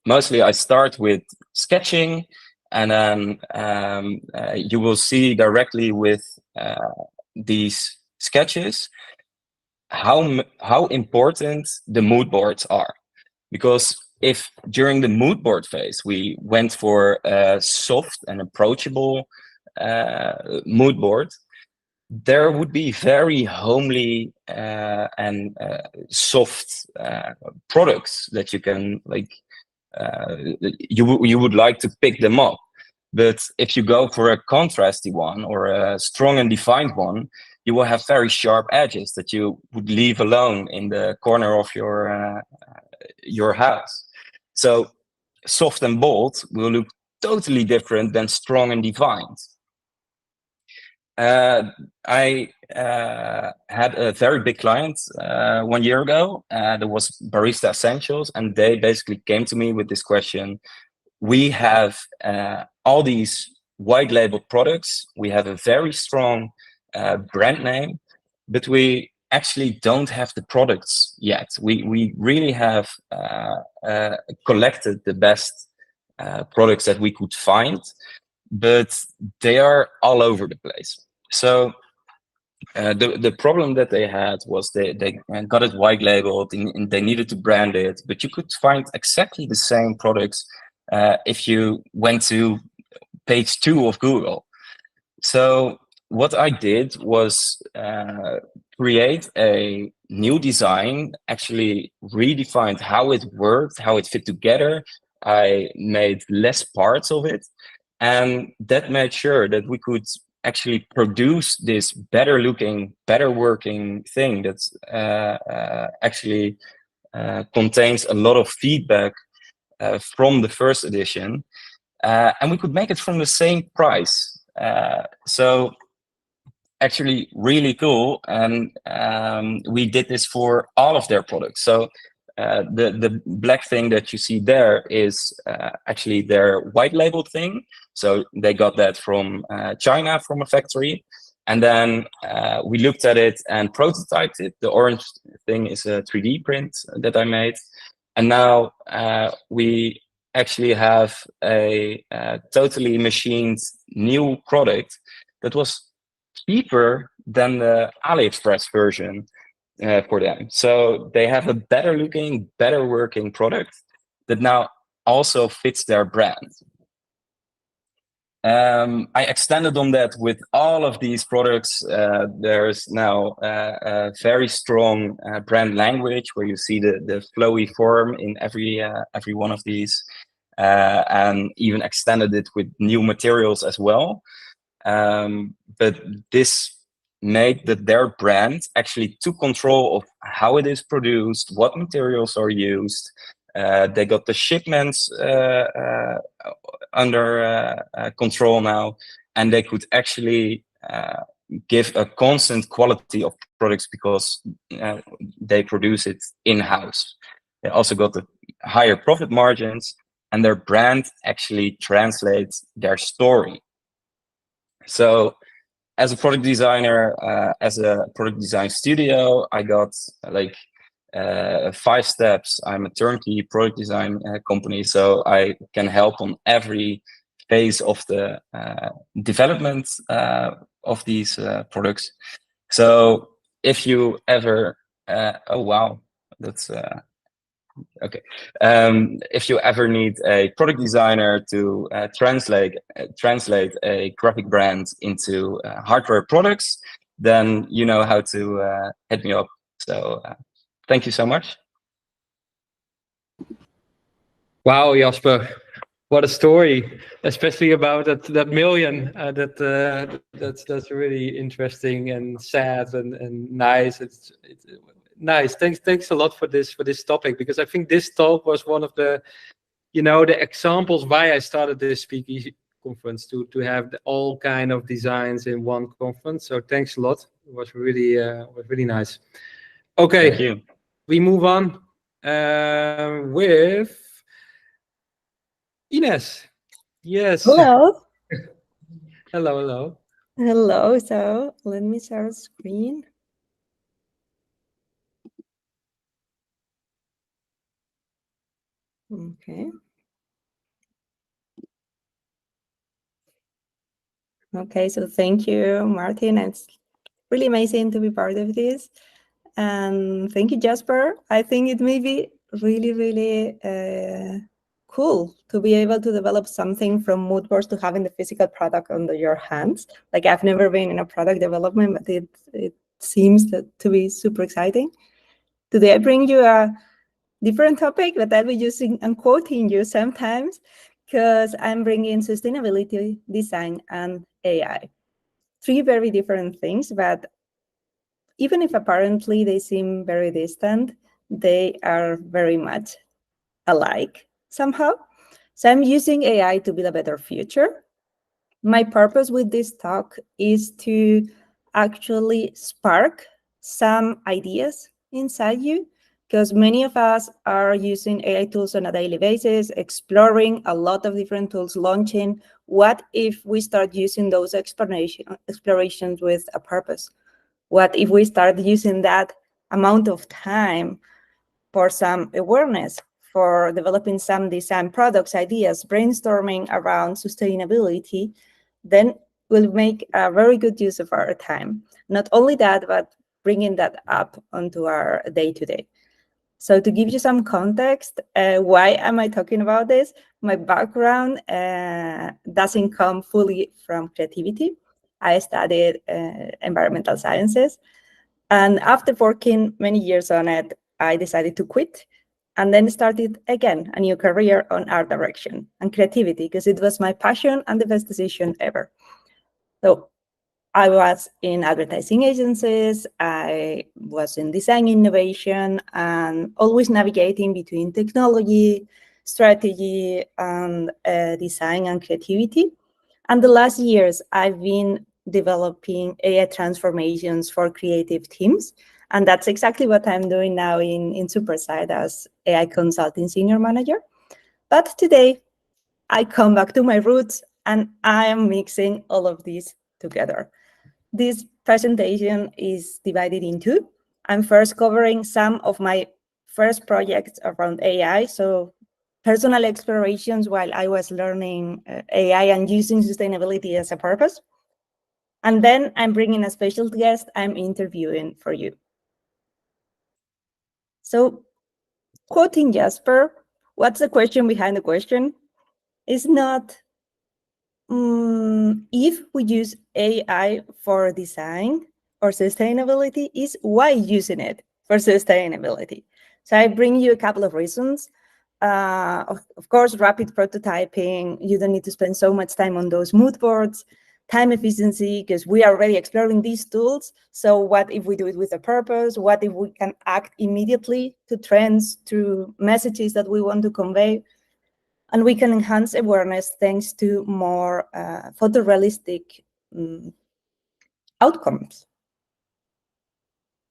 Mostly I start with sketching, and then you will see directly with these sketches how important the mood boards are. Because if during the mood board phase we went for a soft and approachable mood board, there would be very homely and soft products that you can like you would like to pick them up. But if you go for a contrasty one or a strong and defined one, you will have very sharp edges that you would leave alone in the corner of your house. So soft and bold will look totally different than strong and defined. I had a very big client 1 year ago. There was Barista Essentials, and they basically came to me with this question. We have all these white labeled products. We have a very strong brand name, but we actually don't have the products yet. We really have collected the best products that we could find, but they are all over the place. So the problem that they had was they got it white labeled and they needed to brand it, but you could find exactly the same products if you went to page 2 of Google. So what I did was create a new design, actually redefined how it worked, how it fit together. I made less parts of it, and that made sure that we could actually produce this better looking, better working thing that's actually contains a lot of feedback from the first edition, and we could make it from the same price. So actually really cool, and we did this for all of their products. So the black thing that you see there is actually their white label thing. So they got that from China, from a factory. And then we looked at it and prototyped it. The orange thing is a 3D print that I made. And now we actually have a totally machined new product that was cheaper than the AliExpress version for them. So they have a better looking, better working product that now also fits their brand. I extended on that with all of these products. There's now a very strong brand language where you see the flowy form in every one of these, and even extended it with new materials as well. But this made that their brand actually took control of how it is produced, what materials are used. They got the shipments under control now, and they could actually give a constant quality of products because they produce it in-house. They also got the higher profit margins, and their brand actually translates their story. So as a product designer, as a product design studio, I got like 5 steps. I'm a turnkey product design company, so I can help on every phase of the development of these products. So if you ever, oh wow, that's okay. If you ever need a product designer to translate a graphic brand into hardware products, then you know how to hit me up. So thank you so much. Wow, Jasper, what a story! Especially about that million. That's really interesting and sad and nice. It's nice. Thanks a lot for this topic, because I think this talk was one of the the examples why I started this Speakeasy conference, to have all kind of designs in one conference. So thanks a lot. It was really nice. Okay, thank you. We move on with Inés. Yes. Hello. Hello. Hello. So let me share a screen. Okay. Okay, so thank you, Martin. It's really amazing to be part of this. And thank you, Jasper. I think it may be really cool to be able to develop something from mood boards to having the physical product under your hands. Like, I've never been in a product development, but it seems to be super exciting. Today I bring you a different topic that I'll be using and quoting you sometimes, because I'm bringing sustainability, design, and AI. 3 very different things, but even if apparently they seem very distant, they are very much alike somehow. So I'm using AI to build a better future. My purpose with this talk is to actually spark some ideas inside you, because many of us are using AI tools on a daily basis, exploring a lot of different tools, launching. What if we start using those explorations with a purpose? What if we start using that amount of time for some awareness, for developing some design products, ideas, brainstorming around sustainability? Then we'll make a very good use of our time. Not only that, but bringing that up onto our day-to-day. So to give you some context, why am I talking about this? My background doesn't come fully from creativity. I studied environmental sciences. And after working many years on it, I decided to quit and then started again a new career on art direction and creativity, because it was my passion and the best decision ever. So I was in advertising agencies, I was in design innovation, and always navigating between technology, strategy, and design and creativity. And the last years, I've been developing AI transformations for creative teams. And that's exactly what I'm doing now in Superside as AI consulting senior manager. But today, I come back to my roots, and I am mixing all of these together. This presentation is divided in two. I'm first covering some of my first projects around AI, so personal explorations while I was learning AI and using sustainability as a purpose. And then I'm bringing a special guest I'm interviewing for you. So, quoting Jasper, what's the question behind the question? It's not if we use AI for design or sustainability, is why using it for sustainability. So I bring you a couple of reasons. Of course, rapid prototyping, you don't need to spend so much time on those mood boards. Time efficiency, because we are already exploring these tools. So what if we do it with a purpose? What if we can act immediately to trends, to messages that we want to convey? And we can enhance awareness thanks to more photorealistic outcomes.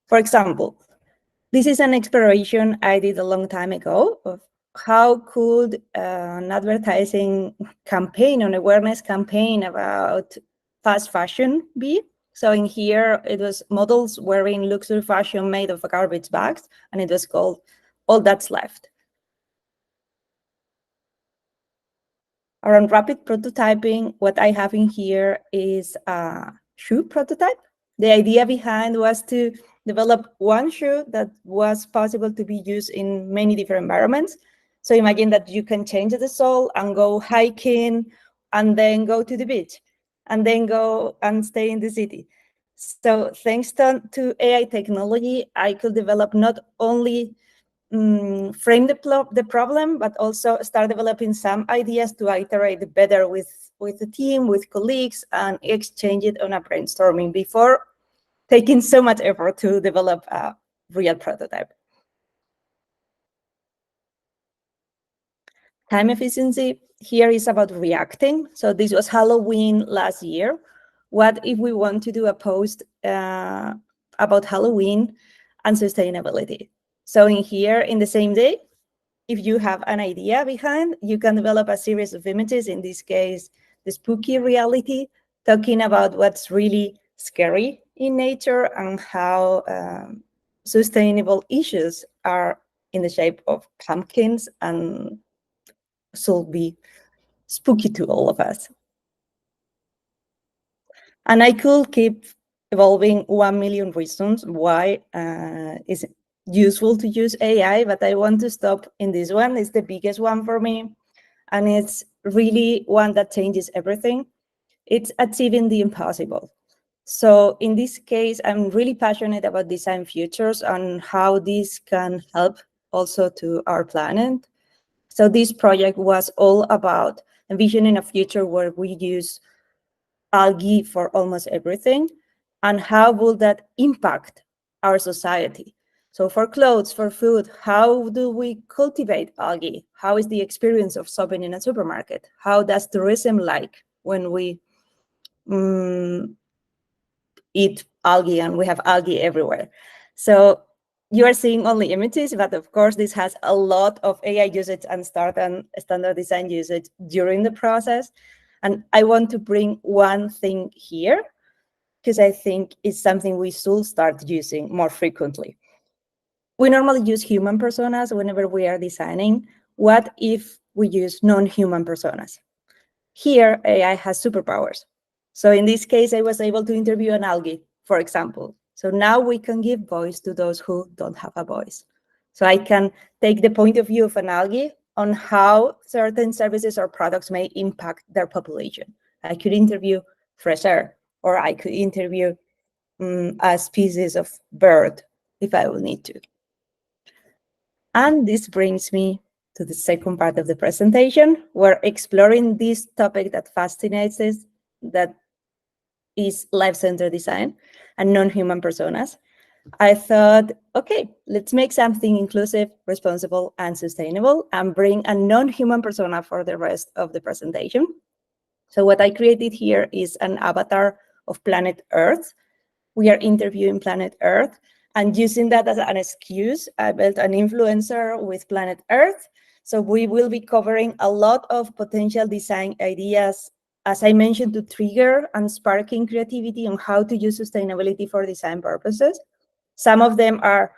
For example, this is an exploration I did a long time ago of how could an advertising campaign, an awareness campaign about fast fashion be. So in here, it was models wearing luxury fashion made of garbage bags, and it was called All That's Left. Around rapid prototyping, what I have in here is a shoe prototype. The idea behind was to develop one shoe that was possible to be used in many different environments. So imagine that you can change the sole and go hiking and then go to the beach and then go and stay in the city. So thanks to AI technology, I could develop not only frame the problem, but also start developing some ideas to iterate better with the team, with colleagues, and exchange it on a brainstorming before taking so much effort to develop a real prototype. Time efficiency here is about reacting. So this was Halloween last year. What if we want to do a post about Halloween and sustainability? So in here, in the same day, if you have an idea behind, you can develop a series of images, in this case, the spooky reality, talking about what's really scary in nature and how sustainable issues are in the shape of pumpkins and should be spooky to all of us. And I could keep evolving 1 million reasons why it's useful to use AI, but I want to stop in this one. It's the biggest one for me, and it's really one that changes everything. It's achieving the impossible. So in this case, I'm really passionate about design futures and how this can help also to our planet. So this project was all about envisioning a future where we use algae for almost everything, and how will that impact our society. So for clothes, for food, how do we cultivate algae? How is the experience of shopping in a supermarket? How does tourism like when we eat algae and we have algae everywhere? So you are seeing only images, but of course this has a lot of AI usage and standard design usage during the process. And I want to bring one thing here, because I think it's something we should start using more frequently. We normally use human personas whenever we are designing. What if we use non-human personas? Here, AI has superpowers. So in this case, I was able to interview an algae, for example. So now we can give voice to those who don't have a voice. So I can take the point of view of an algae on how certain services or products may impact their population. I could interview fresh air, or I could interview a species of bird if I will need to. And this brings me to the second part of the presentation. We're exploring this topic that fascinates us, that is life-centered design and non-human personas. I thought, okay, let's make something inclusive, responsible, and sustainable, and bring a non-human persona for the rest of the presentation. So what I created here is an avatar of planet Earth. We are interviewing planet Earth, and using that as an excuse, I built an influencer with planet Earth. So we will be covering a lot of potential design ideas, as I mentioned, to trigger and sparking creativity on how to use sustainability for design purposes. Some of them are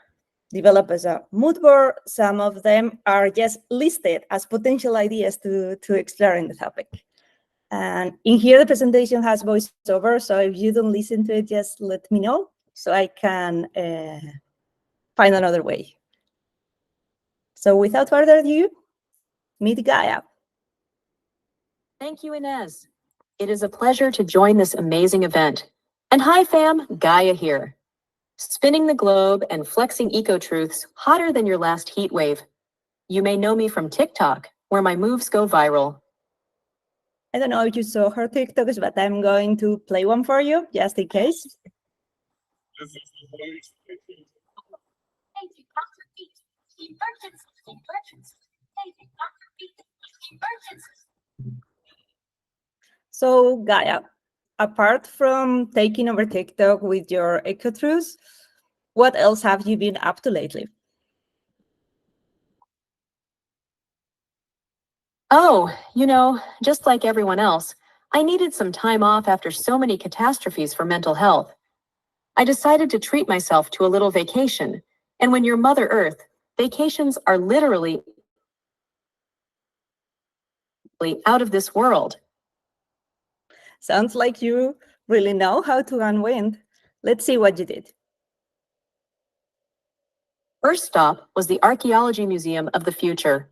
developed as a mood board. Some of them are just listed as potential ideas to explore in the topic. And in here, the presentation has voiceover. So if you don't listen to it, just let me know so I can find another way. So without further ado, meet Gaia. Thank you, Inés. It is a pleasure to join this amazing event. And hi, fam, Gaia here. Spinning the globe and flexing eco-truths hotter than your last heat wave. You may know me from TikTok, where my moves go viral. I don't know if you saw her TikToks, but I'm going to play one for you, just in case. So, Gaia, apart from taking over TikTok with your eco-truths, what else have you been up to lately? Oh, you know, just like everyone else, I needed some time off after so many catastrophes for mental health. I decided to treat myself to a little vacation, and when you're Mother Earth, vacations are literally out of this world. Sounds like you really know how to unwind. Let's see what you did. First stop was the Archaeology Museum of the Future.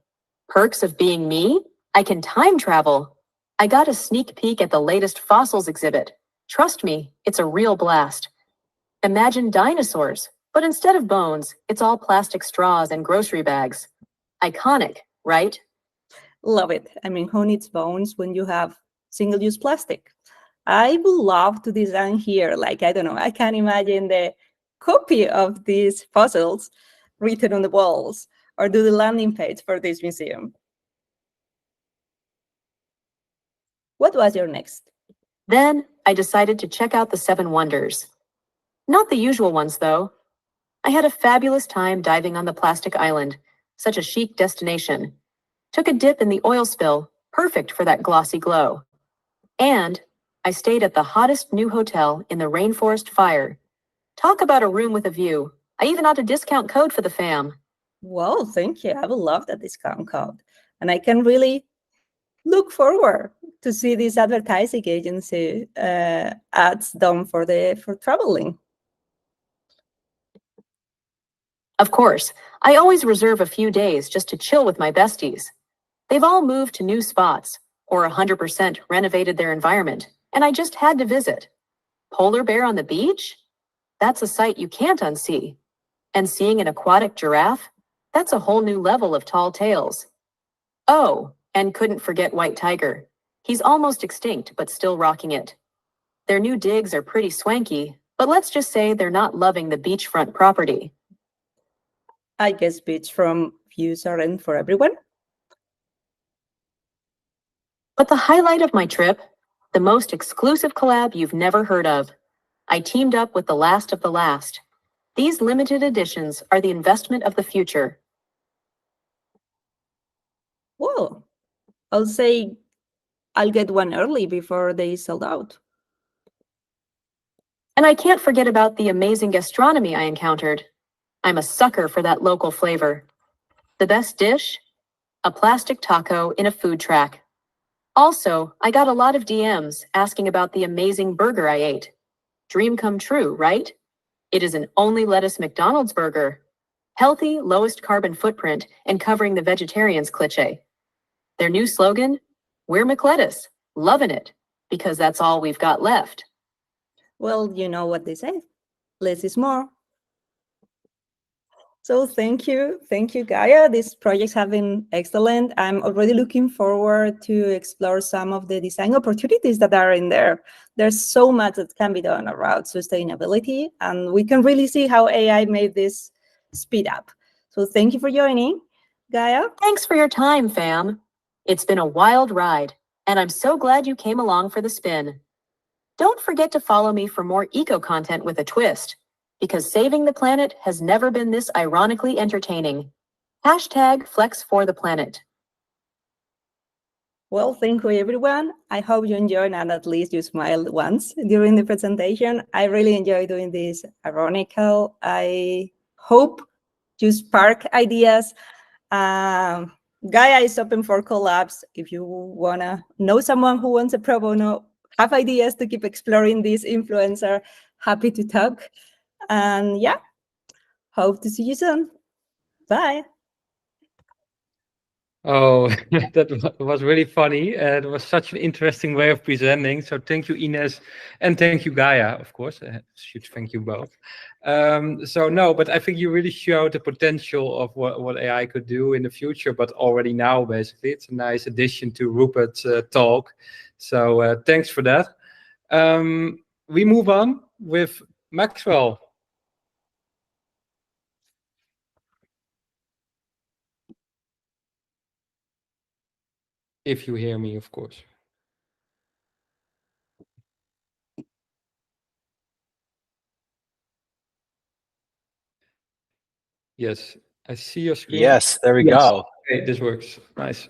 Perks of being me? I can time travel. I got a sneak peek at the latest fossils exhibit. Trust me, it's a real blast. Imagine dinosaurs, but instead of bones, it's all plastic straws and grocery bags. Iconic, right? Love it. I mean, who needs bones when you have single-use plastic? I would love to design here, like, I don't know, I can imagine the copy of these fossils written on the walls, or do the landing page for this museum. What was your next? Then I decided to check out the 7 Wonders. Not the usual ones, though. I had a fabulous time diving on the plastic island, such a chic destination. Took a dip in the oil spill, perfect for that glossy glow. And I stayed at the hottest new hotel in the Rainforest Fire. Talk about a room with a view. I even got a discount code for the fam. Well, thank you. I would love that discount code. And I can really look forward to see this advertising agency ads done for traveling. Of course, I always reserve a few days just to chill with my besties. They've all moved to new spots or 100% renovated their environment, and I just had to visit. Polar bear on the beach? That's a sight you can't unsee. And seeing an aquatic giraffe? That's a whole new level of tall tales. Oh, and couldn't forget white tiger. He's almost extinct, but still rocking it. Their new digs are pretty swanky, but let's just say they're not loving the beachfront property. I guess beachfront views aren't for everyone. But the highlight of my trip, the most exclusive collab you've never heard of. I teamed up with the last of the last. These limited editions are the investment of the future. Well, I'll say I'll get one early before they sold out. And I can't forget about the amazing gastronomy I encountered. I'm a sucker for that local flavor. The best dish? A plastic taco in a food track. Also, I got a lot of DMs asking about the amazing burger I ate. Dream come true, right? It is an only lettuce McDonald's burger. Healthy, lowest carbon footprint, and covering the vegetarians cliché. Their new slogan, we're McLettuce, loving it, because that's all we've got left. Well, you know what they say, less is more. So thank you, Gaia. These projects have been excellent. I'm already looking forward to explore some of the design opportunities that are in there. There's so much that can be done around sustainability, and we can really see how AI made this speed up. So thank you for joining, Gaia. Thanks for your time, fam. It's been a wild ride, and I'm so glad you came along for the spin. Don't forget to follow me for more eco content with a twist, because saving the planet has never been this ironically entertaining. #FlexForThePlanet. Well, thank you, everyone. I hope you enjoyed and at least you smiled once during the presentation. I really enjoy doing this ironical. I hope you spark ideas. Gaia is open for collabs. If you want to know someone who wants a pro bono, have ideas to keep exploring this influencer, happy to talk. And yeah, hope to see you soon. Bye. Oh, that was really funny. It was such an interesting way of presenting. So thank you, Inés, and thank you, Gaia, of course. Should thank you both. But I think you really showed the potential of what AI could do in the future, but already now, basically. It's a nice addition to Rupert's talk. So thanks for that. We move on with Maxwell. If you hear me, of course. Yes, I see your screen. Yes, there we go. Okay, this works. Nice.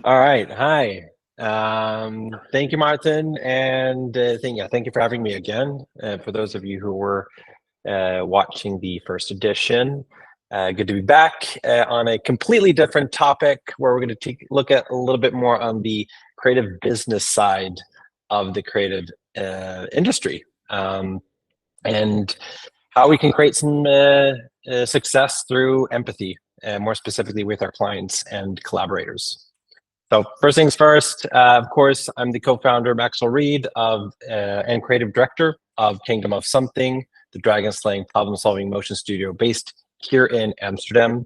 All right. Hi. Thank you, Martin, and thank you for having me again. For those of you who were watching the first edition, good to be back on a completely different topic where we're going to take a look at a little bit more on the creative business side of the creative industry, and how we can create some success through empathy, more specifically with our clients and collaborators. So first things first, of course, I'm the co-founder, Maxwell Reed, and creative director of Kingdom of Something, the dragon-slaying problem-solving motion studio based here in Amsterdam.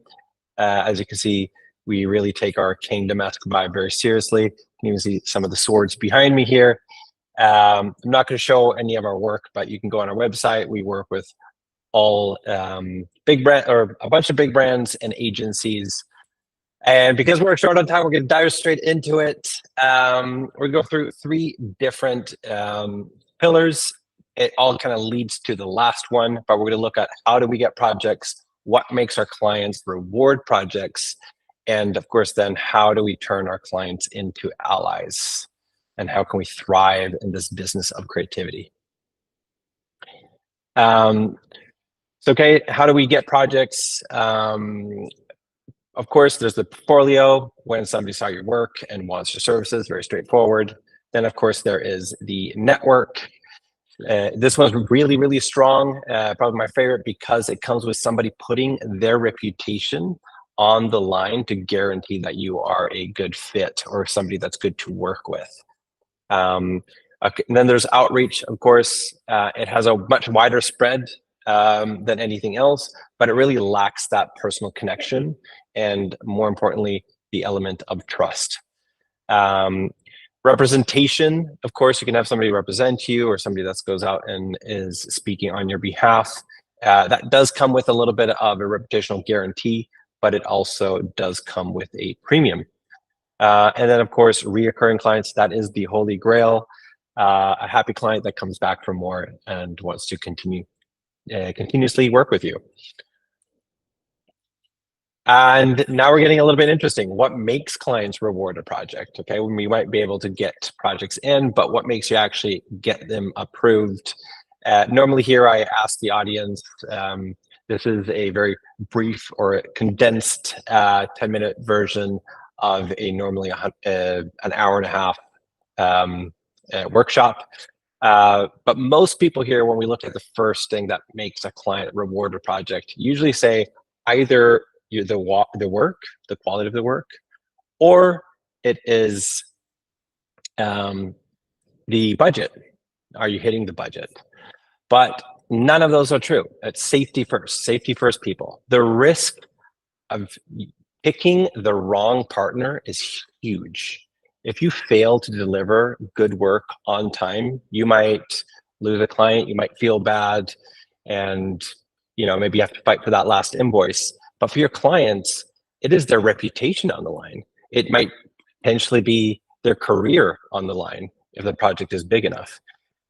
As you can see, we really take our Kingdom-esque vibe very seriously. You can even see some of the swords behind me here. I'm not going to show any of our work, but you can go on our website. We work with all big brand or a bunch of big brands and agencies. And because we're short on time, we're going to dive straight into it. We're going to go through 3 different pillars. It all kind of leads to the last one, but we're going to look at how do we get projects, what makes our clients reward projects, and of course, then how do we turn our clients into allies, and how can we thrive in this business of creativity? Okay, how do we get projects? Of course, there's the portfolio when somebody saw your work and wants your services, very straightforward. Then, of course, there is the network. This one's really, really strong, probably my favorite because it comes with somebody putting their reputation on the line to guarantee that you are a good fit or somebody that's good to work with. Okay, and then there's outreach, of course. It has a much wider spread than anything else, but it really lacks that personal connection and, more importantly, the element of trust. Representation, of course, you can have somebody represent you or somebody that goes out and is speaking on your behalf. That does come with a little bit of a reputational guarantee, but it also does come with a premium. And then, of course, reoccurring clients, that is the holy grail. A happy client that comes back for more and wants to continuously work with you. And now we're getting a little bit interesting. What makes clients reward a project? Okay, we might be able to get projects in, but what makes you actually get them approved? Normally here I ask the audience, this is a very brief or condensed 10-minute version of a normally an hour and a half workshop. But most people here, when we look at the first thing that makes a client reward a project, usually say either the work, the quality of the work, or it is the budget. Are you hitting the budget? But none of those are true. It's safety first, people. The risk of picking the wrong partner is huge. If you fail to deliver good work on time, you might lose a client, you might feel bad, and maybe you have to fight for that last invoice. But for your clients, it is their reputation on the line. It might potentially be their career on the line if the project is big enough.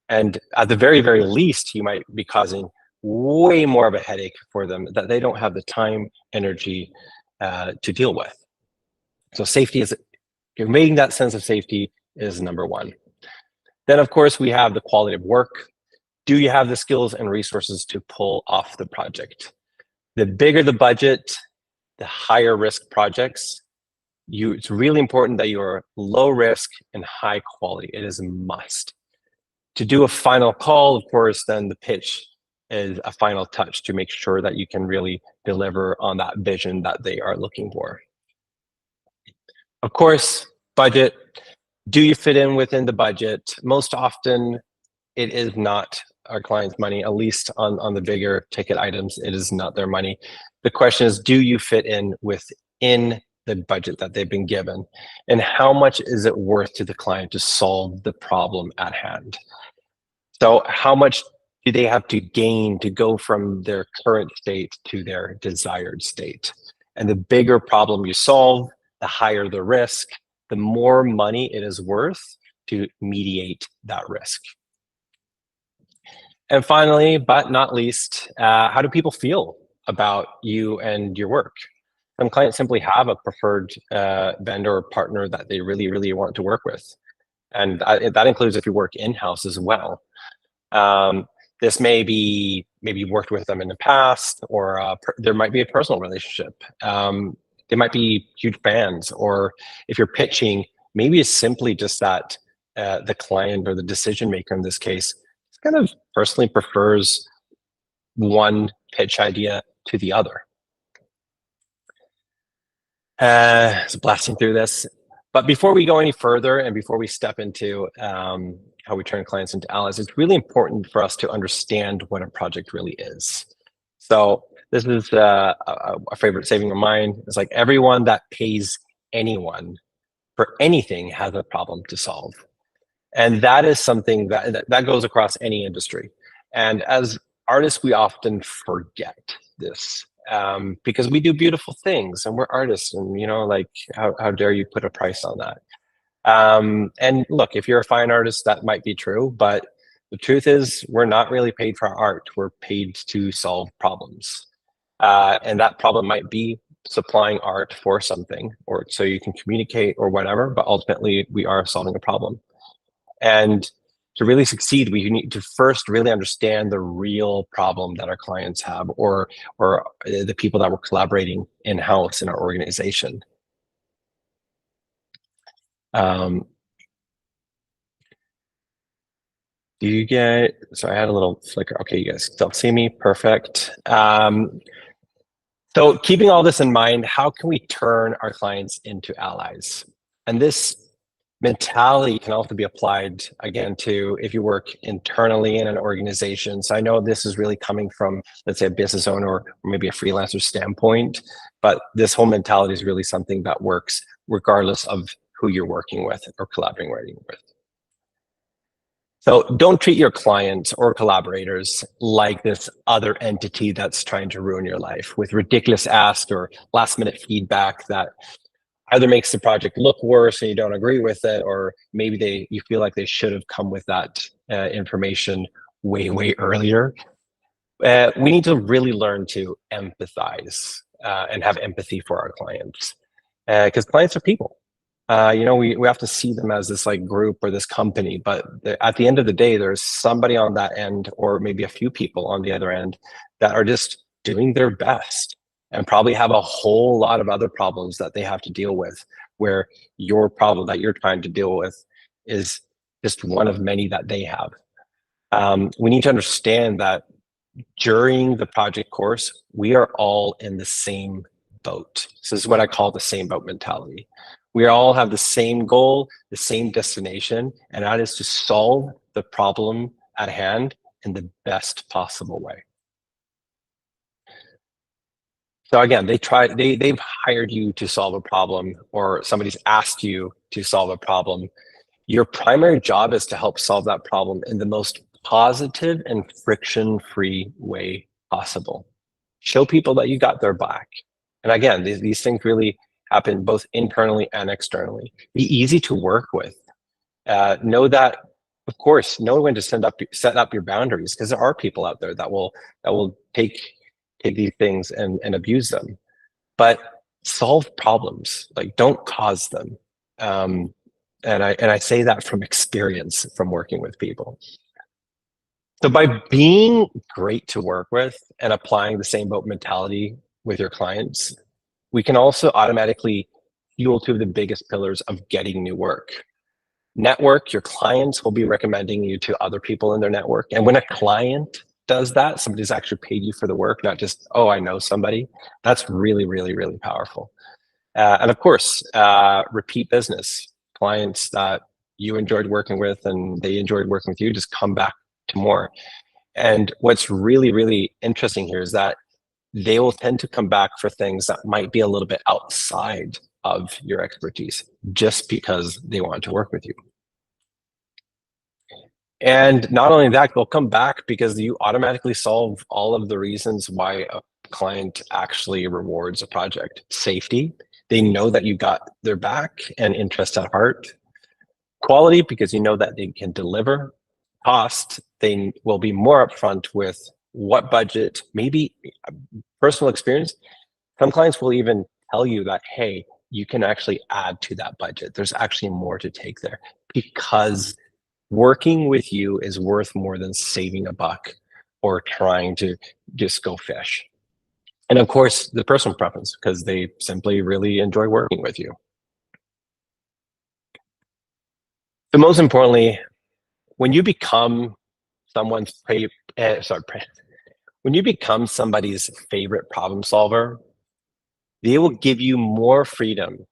And at the very, very least, you might be causing way more of a headache for them that they don't have the time, energy to deal with. So safety is, you're making that sense of safety is number one. Then, of course, we have the quality of work. Do you have the skills and resources to pull off the project? The bigger the budget, the higher risk projects. It's really important that you're low risk and high quality. It is a must. To do a final call, of course, then the pitch is a final touch to make sure that you can really deliver on that vision that they are looking for. Of course, budget. Do you fit in within the budget? Most often, it is not our client's money, at least on the bigger ticket items, it is not their money. The question is, do you fit in within the budget that they've been given? And how much is it worth to the client to solve the problem at hand? So how much do they have to gain to go from their current state to their desired state? And the bigger problem you solve, the higher the risk, the more money it is worth to mediate that risk. And finally, but not least, how do people feel about you and your work? Some clients simply have a preferred vendor or partner that they really, really want to work with. And that includes if you work in-house as well. This may be, maybe you worked with them in the past, or there might be a personal relationship. They might be huge fans, or if you're pitching, maybe it's simply just that the client or the decision maker in this case kind of personally prefers one pitch idea to the other. So blasting through this. But before we go any further and before we step into how we turn clients into allies, it's really important for us to understand what a project really is. So this is a favorite saying of mine. It's like everyone that pays anyone for anything has a problem to solve. And that is something that goes across any industry. And as artists, we often forget this because we do beautiful things and we're artists, and like how dare you put a price on that? And look, if you're a fine artist, that might be true, but the truth is we're not really paid for our art. We're paid to solve problems. And that problem might be supplying art for something, or so you can communicate or whatever, but ultimately we are solving a problem. And to really succeed, we need to first really understand the real problem that our clients have, or the people that we're collaborating in-house in our organization. Do you get, so I had a little flicker. Okay, you guys still see me? Perfect. So keeping all this in mind, how can we turn our clients into allies? And this mentality can also be applied, again, to if you work internally in an organization. So I know this is really coming from, let's say, a business owner or maybe a freelancer standpoint, but this whole mentality is really something that works regardless of who you're working with or collaborating with. So don't treat your clients or collaborators like this other entity that's trying to ruin your life with ridiculous asks or last minute feedback that either makes the project look worse and you don't agree with it, or maybe you feel like they should have come with that information way earlier. We need to really learn to empathize and have empathy for our clients, because clients are people. You know, we have to see them as this like group or this company, but at the end of the day, there's somebody on that end, or maybe a few people on the other end, that are just doing their best and probably have a whole lot of other problems that they have to deal with, where your problem that you're trying to deal with is just one of many that they have. We need to understand that during the project course, we are all in the same boat. So this is what I call the same boat mentality. We all have the same goal, the same destination, and that is to solve the problem at hand in the best possible way. So again, they've hired you to solve a problem, or somebody's asked you to solve a problem. Your primary job is to help solve that problem in the most positive and friction-free way possible. Show people that you got their back. And again, these things really happen both internally and externally. Be easy to work with. Know that, of course, know when to set up your boundaries, because there are people out there that will take these things and abuse them. But solve problems, like don't cause them. And I say that from experience from working with people. So by being great to work with and applying the same boat mentality with your clients, we can also automatically fuel two of the biggest pillars of getting new work. Network, your clients will be recommending you to other people in their network. And when a client does that, somebody's actually paid you for the work, not just, oh, I know somebody. That's really, really, really powerful. And of course, repeat business. Clients that you enjoyed working with and they enjoyed working with you, just come back to more. And what's really, really interesting here is that they will tend to come back for things that might be a little bit outside of your expertise, just because they want to work with you. And not only that, they'll come back because you automatically solve all of the reasons why a client actually rewards a project. Safety, they know that you got their back and interest at heart. Quality, because you know that they can deliver. Cost, they will be more upfront with what budget, maybe personal experience. Some clients will even tell you that, hey, you can actually add to that budget. There's actually more to take there, because working with you is worth more than saving a buck or trying to just go fish. And of course, the personal preference, because they simply really enjoy working with you. But most importantly, when you become someone's when you become somebody's favorite problem solver, they will give you more freedom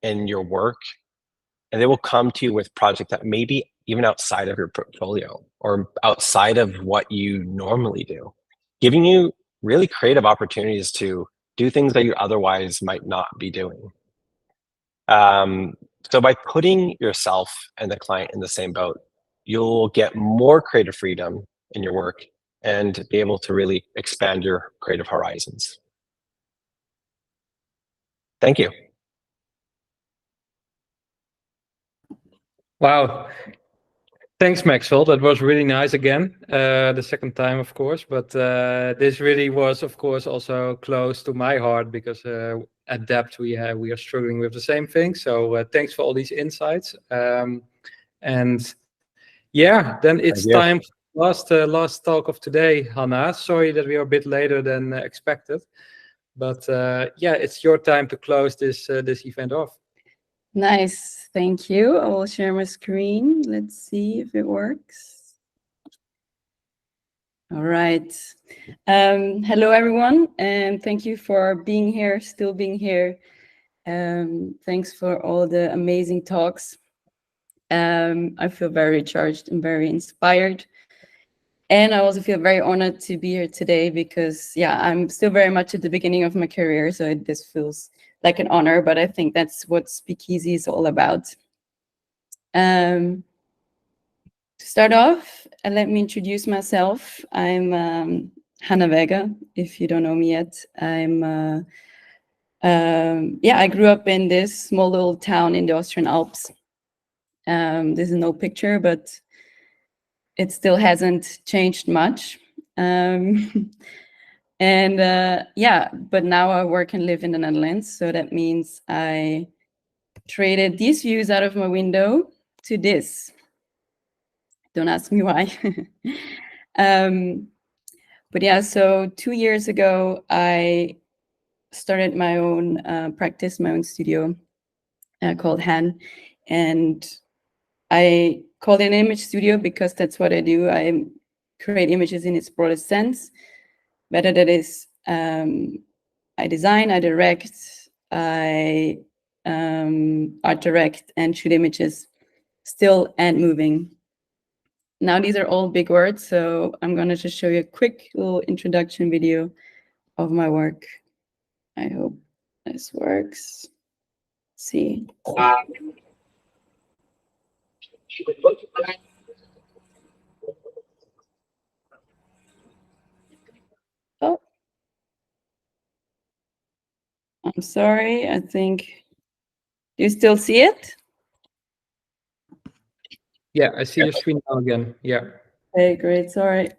in your work, and they will come to you with projects that maybe even outside of your portfolio or outside of what you normally do, giving you really creative opportunities to do things that you otherwise might not be doing. So by putting yourself and the client in the same boat, you'll get more creative freedom in your work and be able to really expand your creative horizons. Thank you. Wow. Thanks, Maxwell. That was really nice again, the second time, of course. But this really was, of course, also close to my heart, because at Dept we are struggling with the same thing. So thanks for all these insights. And yeah, then it's time for the last talk of today, Hanna. Sorry that we are a bit later than expected, but yeah, it's your time to close this event off. Nice, thank you. I will share my screen. Let's see if it works. All right. Hello, everyone, and thank you for being here, still being here. Thanks for all the amazing talks. I feel very recharged and very inspired. And I also feel very honored to be here today because, yeah, I'm still very much at the beginning of my career, so this feels like an honor, but I think that's what Speakeasy is all about. To start off, let me introduce myself. I'm Hanna Wäger, if you don't know me yet. I grew up in this small little town in the Austrian Alps. This is no picture, but it still hasn't changed much. But now I work and live in the Netherlands. So that means I traded these views out of my window to this. Don't ask me why. But yeah, so 2 years ago, I started my own practice, my own studio called Han. And I call it an image studio because that's what I do. I create images in its broadest sense. Whether that is, I design, I direct, I art direct and shoot images, still and moving. Now, these are all big words, so I'm going to just show you a quick little introduction video of my work. I hope this works. Let's see. Oh, I'm sorry. I think, do you still see it? Yeah, I see your screen now again. Yeah. Okay, great. Sorry.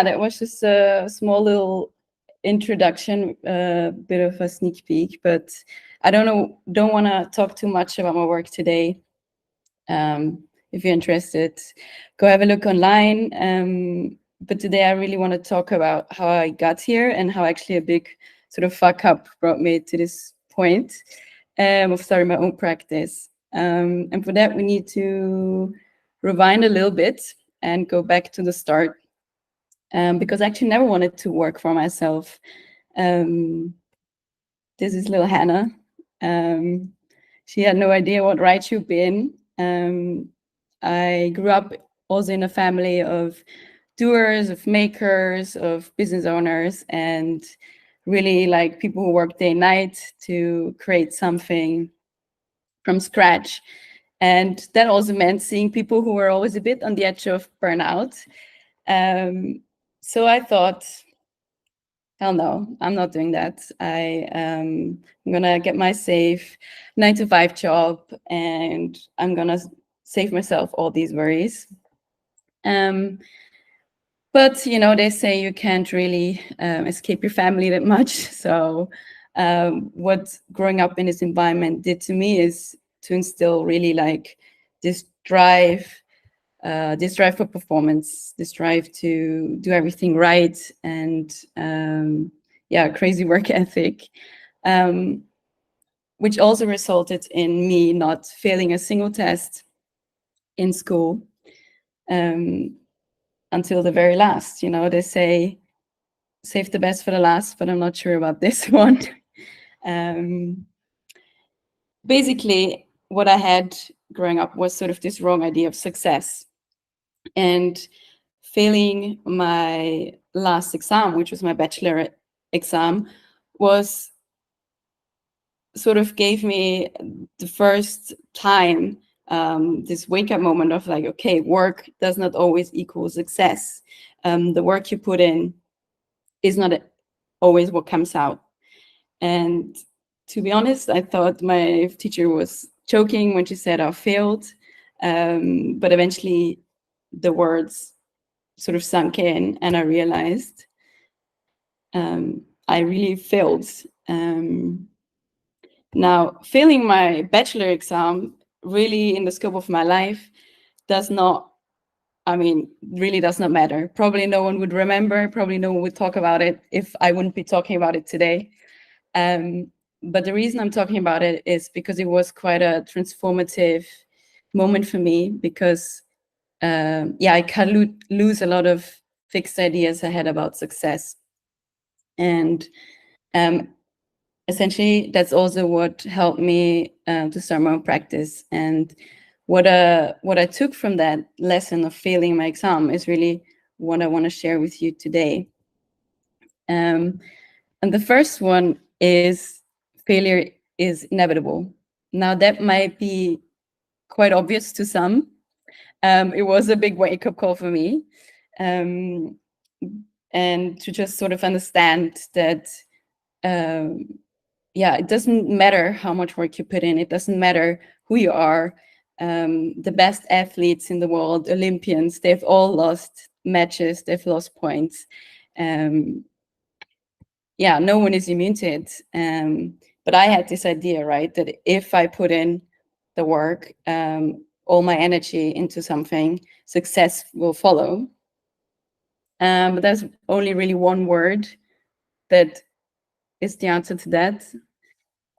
That was just a small little introduction, a bit of a sneak peek, but I don't want to talk too much about my work today. If you're interested, go have a look online. But today I really want to talk about how I got here and how actually a big sort of fuck up brought me to this point of starting my own practice. And for that, we need to rewind a little bit and go back to the start. Because I actually never wanted to work for myself. This is little Hannah. She had no idea what ride she'd be in. I grew up also in a family of doers, of makers, of business owners, and really like people who work day and night to create something from scratch. And that also meant seeing people who were always a bit on the edge of burnout. So I thought, hell no, I'm not doing that. I'm gonna get my safe 9-to-5 job and I'm gonna save myself all these worries. But you know, they say you can't really escape your family that much. So what growing up in this environment did to me is to instill really like this drive for performance, this drive to do everything right, and crazy work ethic, which also resulted in me not failing a single test in school until the very last. You know, they say save the best for the last, but I'm not sure about this one. Basically, what I had growing up was sort of this wrong idea of success. And failing my last exam, which was my bachelor exam, was sort of gave me the first time this wake-up moment of like, okay, work does not always equal success. The work you put in is not always what comes out. And to be honest, I thought my teacher was joking when she said I failed, but eventually the words sort of sunk in and I realized I really failed. Now, failing my bachelor exam really in the scope of my life really does not matter. Probably no one would remember, probably no one would talk about it if I wouldn't be talking about it today. But the reason I'm talking about it is because it was quite a transformative moment for me because I can lose a lot of fixed ideas I had about success. And essentially, that's also what helped me to start my own practice. And what I took from that lesson of failing my exam is really what I want to share with you today. And the first one is failure is inevitable. Now, that might be quite obvious to some. It was a big wake-up call for me. And to just sort of understand that, yeah, it doesn't matter how much work you put in. It doesn't matter who you are. The best athletes in the world, Olympians, they've all lost matches. They've lost points. Yeah, no one is immune to it. But I had this idea, right, that if I put in the work, all my energy into something, success will follow. But there's only really one word that is the answer to that.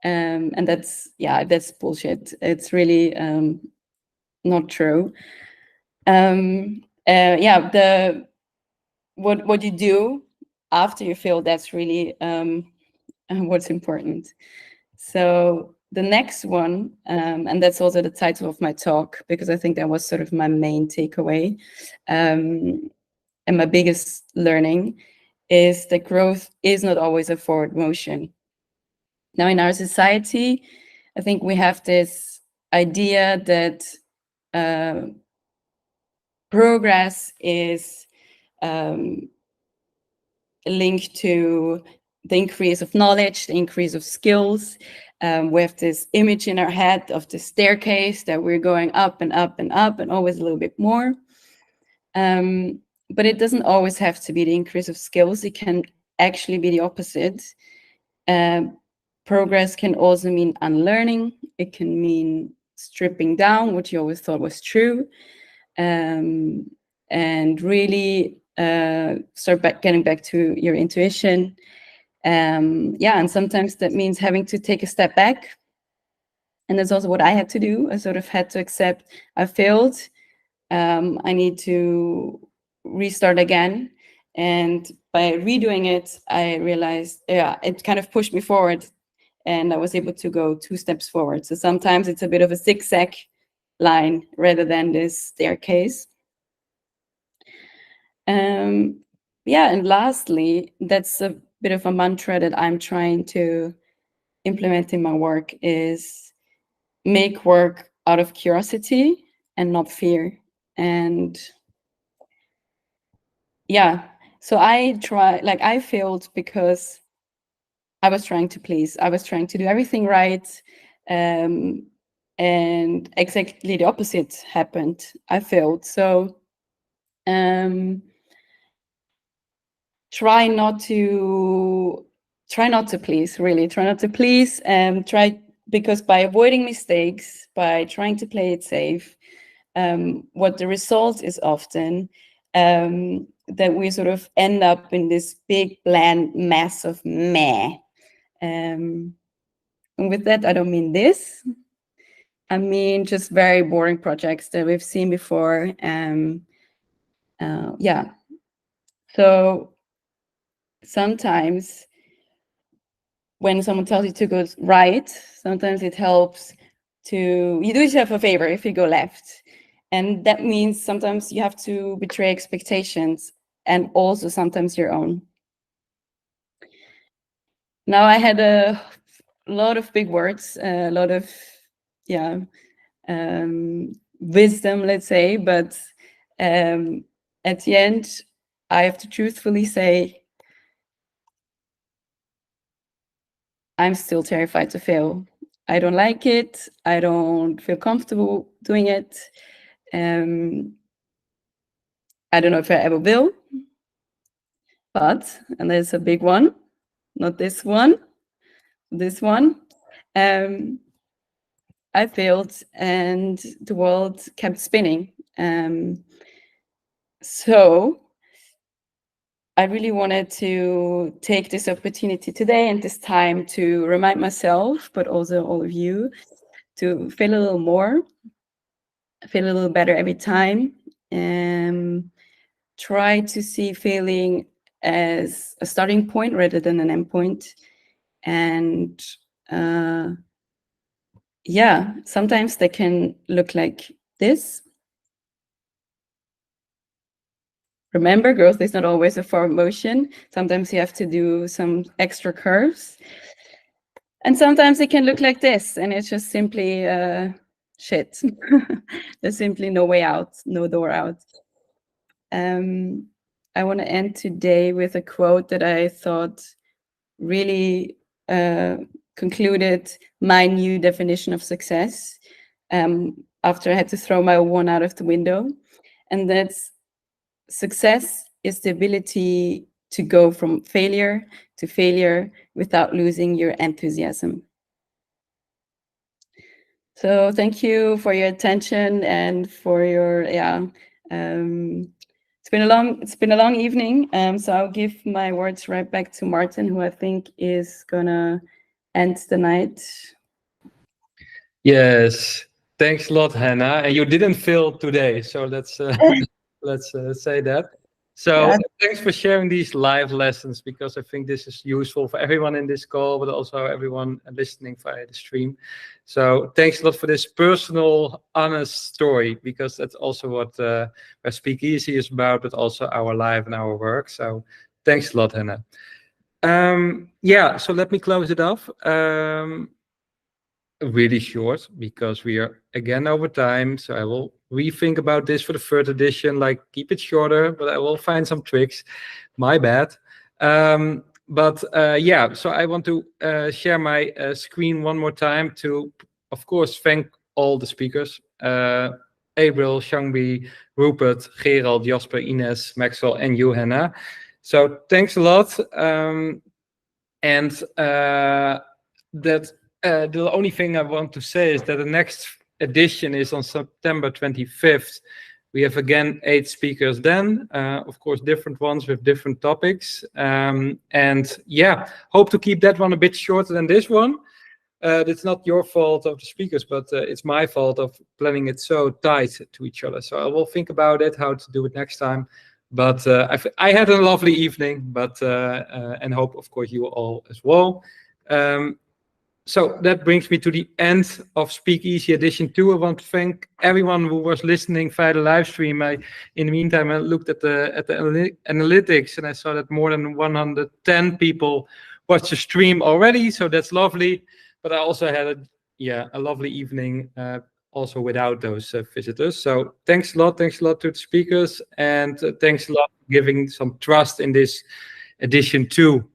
And that's bullshit. It's really not true. Yeah, what you do after you fail, that's really what's important. So the next one, and that's also the title of my talk, because I think that was sort of my main takeaway, and my biggest learning, is that growth is not always a forward motion. Now, in our society, I think we have this idea that progress is linked to the increase of knowledge, the increase of skills. We have this image in our head of the staircase that we're going up and up and up, and always a little bit more. But it doesn't always have to be the increase of skills. It can actually be the opposite. Progress can also mean unlearning. It can mean stripping down what you always thought was true, and really start getting back to your intuition. Yeah, and sometimes that means having to take a step back. And that's also what I had to do. I sort of had to accept I failed. I need to restart again. And by redoing it, I realized, yeah, it kind of pushed me forward, and I was able to go 2 steps forward. So sometimes it's a bit of a zigzag line rather than this staircase. Yeah, and lastly, that's a bit of a mantra that I'm trying to implement in my work, is make work out of curiosity and not fear. And yeah, so I failed because I was trying to please. I was trying to do everything right. And exactly the opposite happened. I failed. So try not to please, really. Try not to please. Because by avoiding mistakes, by trying to play it safe, what the result is often that we sort of end up in this big bland mess of meh. And with that, I don't mean this. I mean just very boring projects that we've seen before. Yeah. So sometimes when someone tells you to go right, sometimes it helps you do yourself a favor if you go left. And that means sometimes you have to betray expectations, and also sometimes your own. Now, I had a lot of big words, a lot of, yeah, wisdom, let's say, but at the end, I have to truthfully say, I'm still terrified to fail. I don't like it. I don't feel comfortable doing it. I don't know if I ever will, but, and there's a big one, not this one, this one. I failed and the world kept spinning. So I really wanted to take this opportunity today and this time to remind myself, but also all of you, to fail a little more, feel a little better every time, and try to see failing as a starting point rather than an endpoint. And yeah, sometimes they can look like this. Remember, growth is not always a forward motion. Sometimes you have to do some extra curves. And sometimes it can look like this, and it's just simply shit. There's simply no way out, no door out. I want to end today with a quote that I thought really concluded my new definition of success after I had to throw my one out of the window. And that's, success is the ability to go from failure to failure without losing your enthusiasm. So thank you for your attention and for your, it's been a long evening. So I'll give my words right back to Martin, who I think is gonna end the night. Yes, thanks a lot, Hanna. And you didn't fail today, so let's say that. So Yeah. thanks for sharing these live lessons, because I think this is useful for everyone in this call, but also everyone listening via the stream. So thanks a lot for this personal, honest story, because that's also what Speakeasy is about, but also our life and our work. So thanks a lot, Hanna. Yeah, so let me close it off. Really short, because we are again over time, so I will rethink about this for the third edition, like keep it shorter, but I will find some tricks. My bad. Yeah, so I want to share my screen one more time to, of course, thank all the speakers, Abril, Seungbee, Rupert, Gerald, Jasper, Inés, Maxwell, and you, Hanna. So thanks a lot. The only thing I want to say is that the next edition is on September 25th. We have again 8 speakers then, of course, different ones with different topics. And yeah, hope to keep that one a bit shorter than this one. It's not your fault of the speakers, but it's my fault of planning it so tight to each other. So I will think about it, how to do it next time. But I had a lovely evening, but and hope, of course, you all as well. So that brings me to the end of Speakeasy Edition 2. I want to thank everyone who was listening via the live stream. In the meantime, I looked at the analytics, and I saw that more than 110 people watched the stream already. So that's lovely. But I also had a lovely evening also without those visitors. So thanks a lot to the speakers, and thanks a lot for giving some trust in this Edition 2.